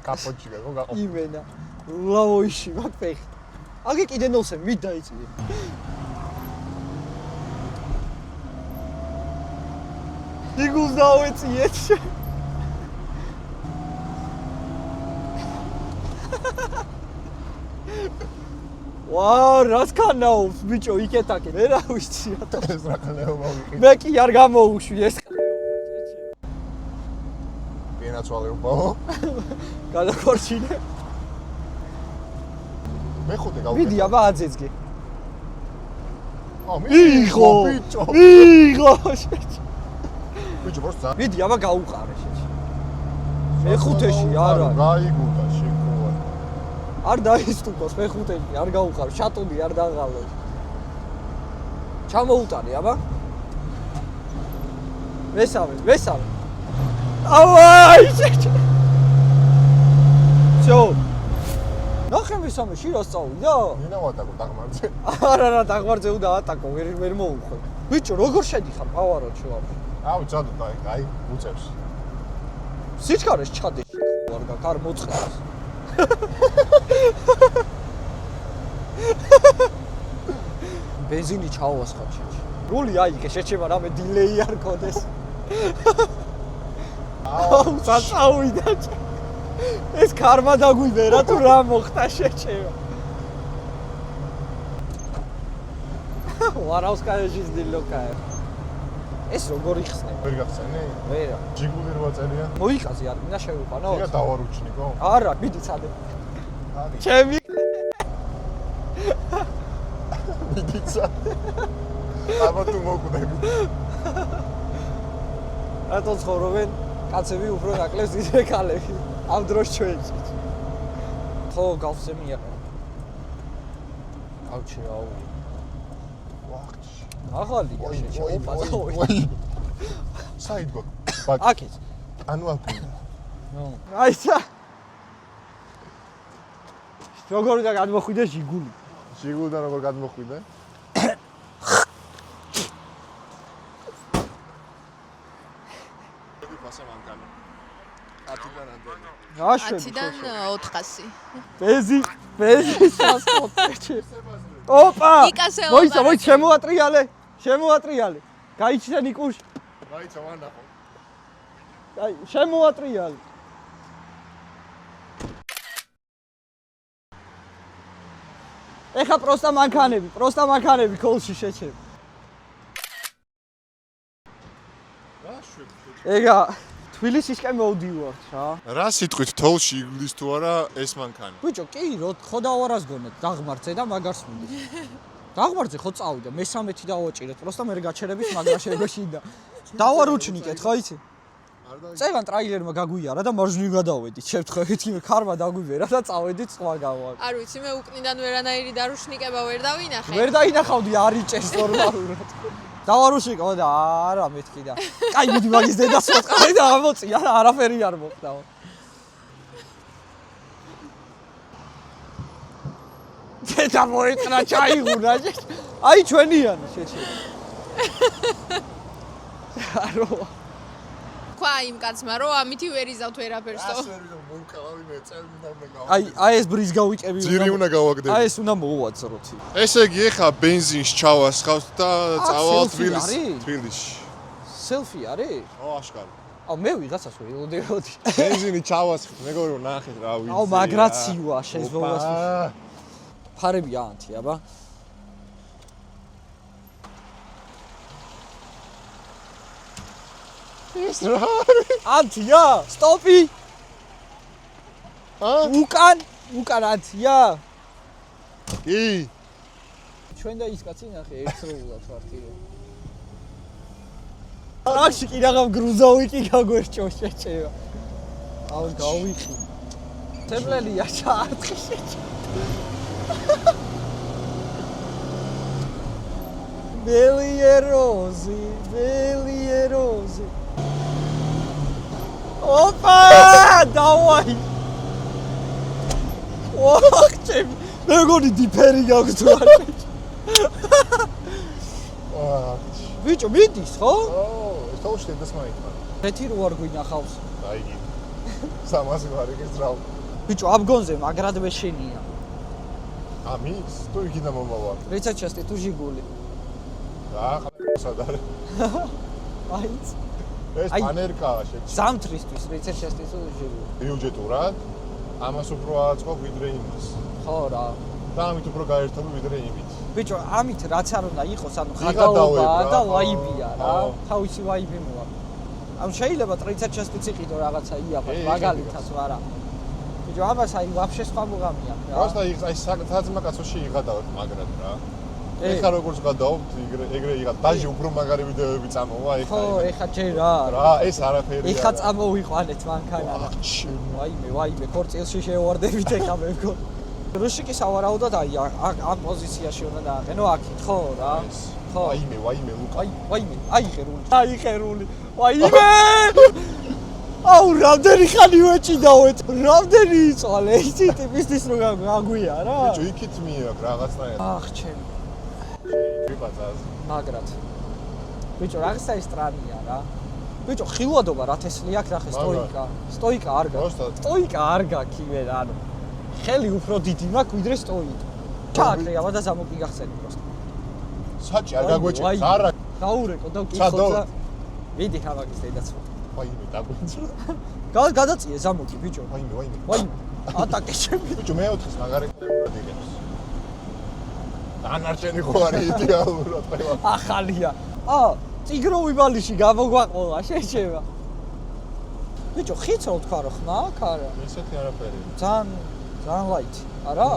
კაპოჩი გაყო. იმენა. ლავოიში მაგ ფეხი. აგე კიდე ნოსე მით დაიწიე. იგულს დავეციეთ. ვაუ, რას ქანაობს ბიჭო, იქეთაკე. მე რა ვიცი რატო. ეს რა ხანეობა ვიყიდე. მე კი არ გამოუშვი ეს. პინაცვალე უპაო. გადაგვარჩინე. მეხუთე გავუკეთე. მიდი აბა აძეძგე. იღო ბიჭო. იღო. ბიჭო просто მიდი აბა გაუყარე შეჭი. მეხუთეში არა. გაიგუდა შეკოვა. არ დაისტუկოს მეხუთეში, არ გაუყარ, შატუნი არ დაღალო. ჩამოუტარე აბა. მესამე. ავაი შეჭი. всё. ნახე მესამე შირას წავიდა? ნინა ვატაკო დაღმართზე. არა, დაღმართზე უნდა ატაკო, ვერ მოუხო. ბიჭო, როგორ შედიხარ პავაროტში ვაფშე? აუ, წადო აი, უწევს. სიჩქარეს ჩადე არ გაკარ მოწყავს. ბენზინი ჩაუასხარ შეჭი. რული აიგე, შეჭება რამე დილეი არ გქონდეს. აუ, წავიდა. ეს ქარმა დაგვიბერა თუ რა მოხდა შეჭება. ვარაუსკაიში დილოკაა. ეს როგორ იხსნება? ვერ გახსენე? ვერა. ჯიგული 8 წელია. მოიკაზე არ მინდა შევიყვანო? იგა დავარუჩნიკო? არა, მიდი წადე. არის. ჩემი მიდიცა. აბა თუ მოკვდები. რატო ცხოვრობენ კაცები უფრო ნაკლებს ვიდრე ქალები? ამ დროს ჩვენში. ხო, გავსემია. აუჩი, აუ. ვახტში. ახალია შეჭება. საიდგო. აკეთ. ანუ აქ. ნო. აიცა. როგორ უნდა გადმოხვიდე ჟიგული? ჟიგულიდან როგორ გადმოხვიდე? ფასე მანქანა. 10-დან ამდენი. აშვე. 10-დან 400. ბეზი სასწოთეჭი. ოპა! იკასე მოიცა, შემოატრიალე. გაიჩნდა ნიკუშ. მაიცა ვანახო. აი, შემოატრიალე. ეხა პროსტა მანქანები ქოლში შეჩებ. რა შვები? ეგა თბილისისკენ მოვდივართ რა. რა სიტყვით თოლში იგლის თუ არა ეს მანქანა? ბიჭო, კი, ხო დავარაზგონეთ დაღმართზე და მაგარს მინდა. დაღმართზე ხო წავიდა, მე-13 დავაჭირეთ, პროსტა მე გაჩერების მაგრაშებაში და დავარუჩნიკეთ, ხო იცი? წეგან ტრაილერმა გაგვიარა და მარჯვნივ გადავედით, შევთხოვეთ, იმ ქარმა დაგვიბერა და წავედით სხვა გავა. არ ვიცი, მე უკნიდან ვერანაირი დარუშნიკება ვერ დავინახე. ვერ დაინახავდი არიჭეს ნორმალურად. დავარუშიკო და არა მეთქი და. კაი, მიდი მაგის დედას ვაწყარი და ამოწია და არაფერი არ მოხდაო. დედა მოეწრა ჩაიღურა. აი ჩვენიანი შეჩერე. არო თქვა იმ კაცმა, რომ ამითი ვერ იზავთ ვერაფერსო. მომკალავი მე წელი უნდა გავა. აი ეს ბრიზ გავიკები. ძირი უნდა გავაგდები. აი ეს უნდა მოვაწროთ. ესე იგი ეხა ბენზინს ჩავასხავთ და წავალ თბილისში. სელფი არის? ო აშკარა. აუ მე ვიღაცას ველოდეოდი. ბენზინი ჩავასხავთ, მეგორო ნახეთ რა ვიცი. აუ მაგრაციოა შეზღობას. ფარები ანთი, აბა. ეს რა არის? ანთია, სტოპი. უკან ანთია. კი. ჩვენ და ის კაცი ნახე ერთსრულად ვარტირო. რაში კი რაღაც გრუზოვიკი გაგვერჩო შეჭება. აუ გავიხი. თემლელია ჩაარტყი შეჭება. ბელიეროზი. ოპა, დავაი. ვახტი, მეგონი დიფერი გაქვს თუ არა. ბიჭო, მიდის ხო? ეს თოლში დედას მაიწყა. რეთი რო არ გვინახავს. დაიგი. 300 ვარიგეს ძრავ. ბიჭო, აბგონზე მაგრად მეშენია. ამის? თუ იქიდან მომავალ. რეცაჩასტი თუ ჟიგული. რა, სად არის? აიც. ეს პანერკაა შეჭი. ზამთრისთვის რიცეთ შესწავლო შეიძლება. ბიუჯეტურად ამას უფრო აწყობ ვიდრე იმას. ხო რა. და ამით უფრო გაერთობი ვიდრე იმით. ბიჭო, ამით რაც არ უნდა იყოს, ანუ ხადაობაა და ვაიბია რა. თავისი ვაიბი მოა. ამ შეიძლება ტრიცეთ შესწიც იყიდო რაღაცა იაფად, მაგალითად არა. ბიჭო, ამას აი ვაფშე სხვა მოგამია რა. просто აი საძმაკაცოში იღადავთ მაგრად რა. ეხა როგორც გადავთ, ეგრე იღად. დაჟე უფრო მაგარი ვიდეოები წამოვა ეხა. ხო, ეხა ჯერ რა. რა, ეს არაფერია. ეხა წამოვიყვანეთ მანქანა. ვაიმე, ქორწილში შევარდებით ეხა მე მგონი. რუსიკი სავარაუდოდ აი ამ პოზიციაში უნდა დააყენო აქეთ, ხო რა? ხო. ვაიმე, ლუკა. ვაიმე, აი ხერული. ვაიმე! აუ, რამდენი ხანი ვეჭიდავეთ? რამდენი იწვალე? იცი ტიპისთვის რო გაგვია რა? ბიჭო, იქით მიაქ რაღაცნაირად. ახ, ჩემი. ვიბაძას. მაგრად. ბიჭო, რაღაცა ისტრანია რა. ბიჭო, ხილვადობა რა თესლი აქ ნახე სტოიკა. სტოიკა არ გაქვს. სტოიკა არ გაქვს იმენ, ანუ ხელი უფრო დიდი მაქვს ვიდრე სტოიკა. ჩააქრე ამადა ზამოკი გახსენი просто. საჭი არ გაგვეჭებს, არა. დაურეკო და ვკითხო და ვიდი ხავაგის დედაცვა. ვაიმე, დაგვეჭრა. გადაწიე ზამოკი ბიჭო. ვაიმე. ატაკე ჩემი. ბიჭო, მეოთხეს მაგარი ყურად იღებს. დანარჩენი ხო არის იდეალურად ყველა. ახალია. წიგროვი ბალიში გამოგვაყოლა, შეჩება. ბიჭო, ხიც რო თქვა რო ხმა აქ არა. ისეთი არაფერი. ძალიან ლაითი. არა?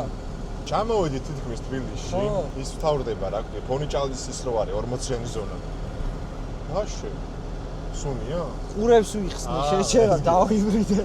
ჩამოვედით თითქმის თბილისში. ის ვთავრდება რა ქვია, ფონიჭალის ის რო არის 40-იანი ზონა. ვაშე. სუნია? ყურებს ვიხსნი, შეჩება დავიბრიდე.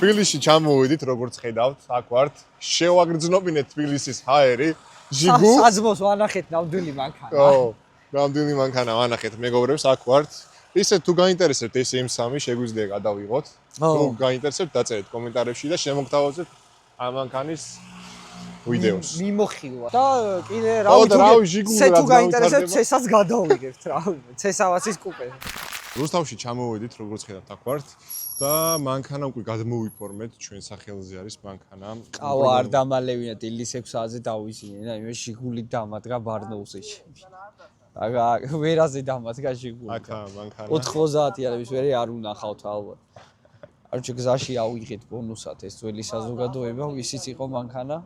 თბილისში ჩამოვედით, როგორც ხედავთ, აქ ვართ. შევაგრძნობინეთ თბილისის ჰაერი. ჟიგუ. საძმოს ვანახეთ ნამდვილი მანქანა. ო, ნამდვილი მანქანა ვანახეთ მეგობრებს, აქ ვართ. ისე თუ გაინტერესებთ ეს M3, შეგვიძლია გადავიღოთ. თუ გაინტერესებთ, დაწერეთ კომენტარებში და შემოგთავაზეთ ამ მანქანის ვიდეოს. მიმოხილვა. და კიდე თუ გაინტერესებთ, ცესაც გადავიღებთ რა. ცესავაცის კუპე. რუსთავში ჩამოვედით, როგორც ხედავთ, აქ ვართ. და მანქანა უკვე გადმოვიფორმეთ, ჩვენ სახელზე არის მანქანა. ყავა არ დამალევინა დილის 6 საათზე დავიზინე და იმე ჟიგულით დამადგა ბარნოუზე. აგა ვერაზე დამადგა ჟიგული. აკა მანქანა 90-იანების ვერე არ უნახავთ ალბათ. არჩე გზაში ავიღეთ ბონუსად ეს ძველი საზოგადოება, ისიც იყო მანქანა.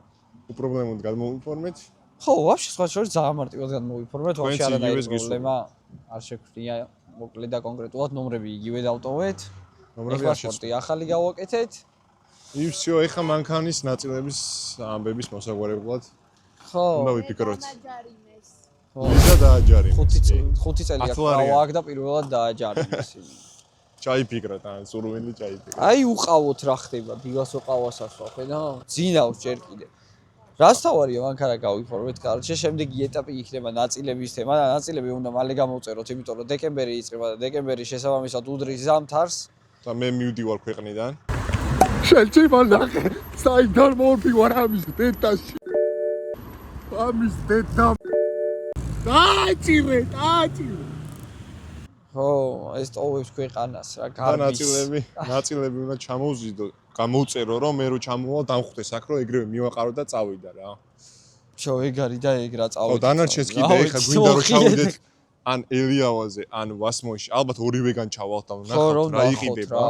უპრობლემოდ გადმოვიფორმეთ. ხო, ვაფშე სხვა შორის ძალიან მარტივად გადმოვიფორმეთ, ვაფშე არანაირი პრობლემა არ შეგვქრია. მოკლედ და კონკრეტულად ნომრები იგივე დავტოვეთ. პასპორტი ახალი გავაკეთეთ. ისო, ეხა მანქანის ნაწილების ამბების მოსაგვარებლად. ხო. უნდა ვიფიქროთ. ხო, და დააჯარიმეს. 5 წელი აქვს და პირველად დააჯარიმეს. ჩაიფიქროთ, ან სურვილი ჩაიფიქროთ. აი უყავოთ რა ხდება, დილას უყავას ასვაფე და ძინავს ჯერ კიდე. რას თავარია მანქანა გავიფორმეთ, კარჩე, შემდეგი ეტაპი იქნება ნაწილების თემა და ნაწილები უნდა მალე გამოვწეროთ, იმიტომ რომ დეკემბერი იწყება და დეკემბერის შესაბამისად უდრის ზამთარს. და მე მივდივარ ქვეყნიდან. შეიძლება ნახე, საიდან მოვდივარ ამის დედაში. ამის დედა. დააჭირე. ხო, ეს ტოვებს ქვეყანას რა, გარბის. ნაწილები უნდა ჩამოვზიდო, გამოვწერო რომ მე რო ჩამოვალ დამხვდეს აქ რომ ეგრევე მივაყარო და წავიდა რა. შო ეგ არის და ეგ რა ხო, წავედი. დანარჩენს კიდე ეხა გვინდა რომ ჩავიდეთ ან ელიავაზე, ან ვასმოში. ალბათ ორივეგან ჩავალთ და ნახავთ რა იყიდება.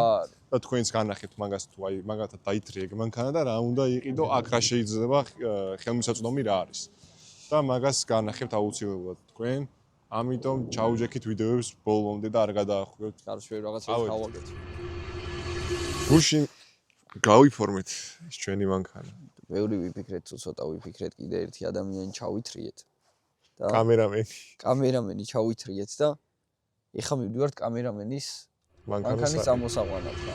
და თქვენს განახეთ მაგას თუ აი მაგათად დაითრიე მანქანა და რა უნდა იყიდო, აქ რა შეიძლება ხელმისაწვდომი რა არის. და მაგას განახებთ აუცილებლად თქვენ. ამიტომ ჩაუჯექით ვიდეოებს ბოლომდე და არ გადაახვიოთ. გარშევ რაღაცას გავაკეთეთ. გუშინ გავიფორმეთ ეს ჩვენი მანქანა. ბევრი ვიფიქრეთ, ცოტა ვიფიქრეთ, კიდე ერთი ადამიანი ჩავითრიეთ. და კამერამენი ჩავითრიეთ და ეხლა მივდივართ კამერამენის მანქანის ამოსაყვანად რა.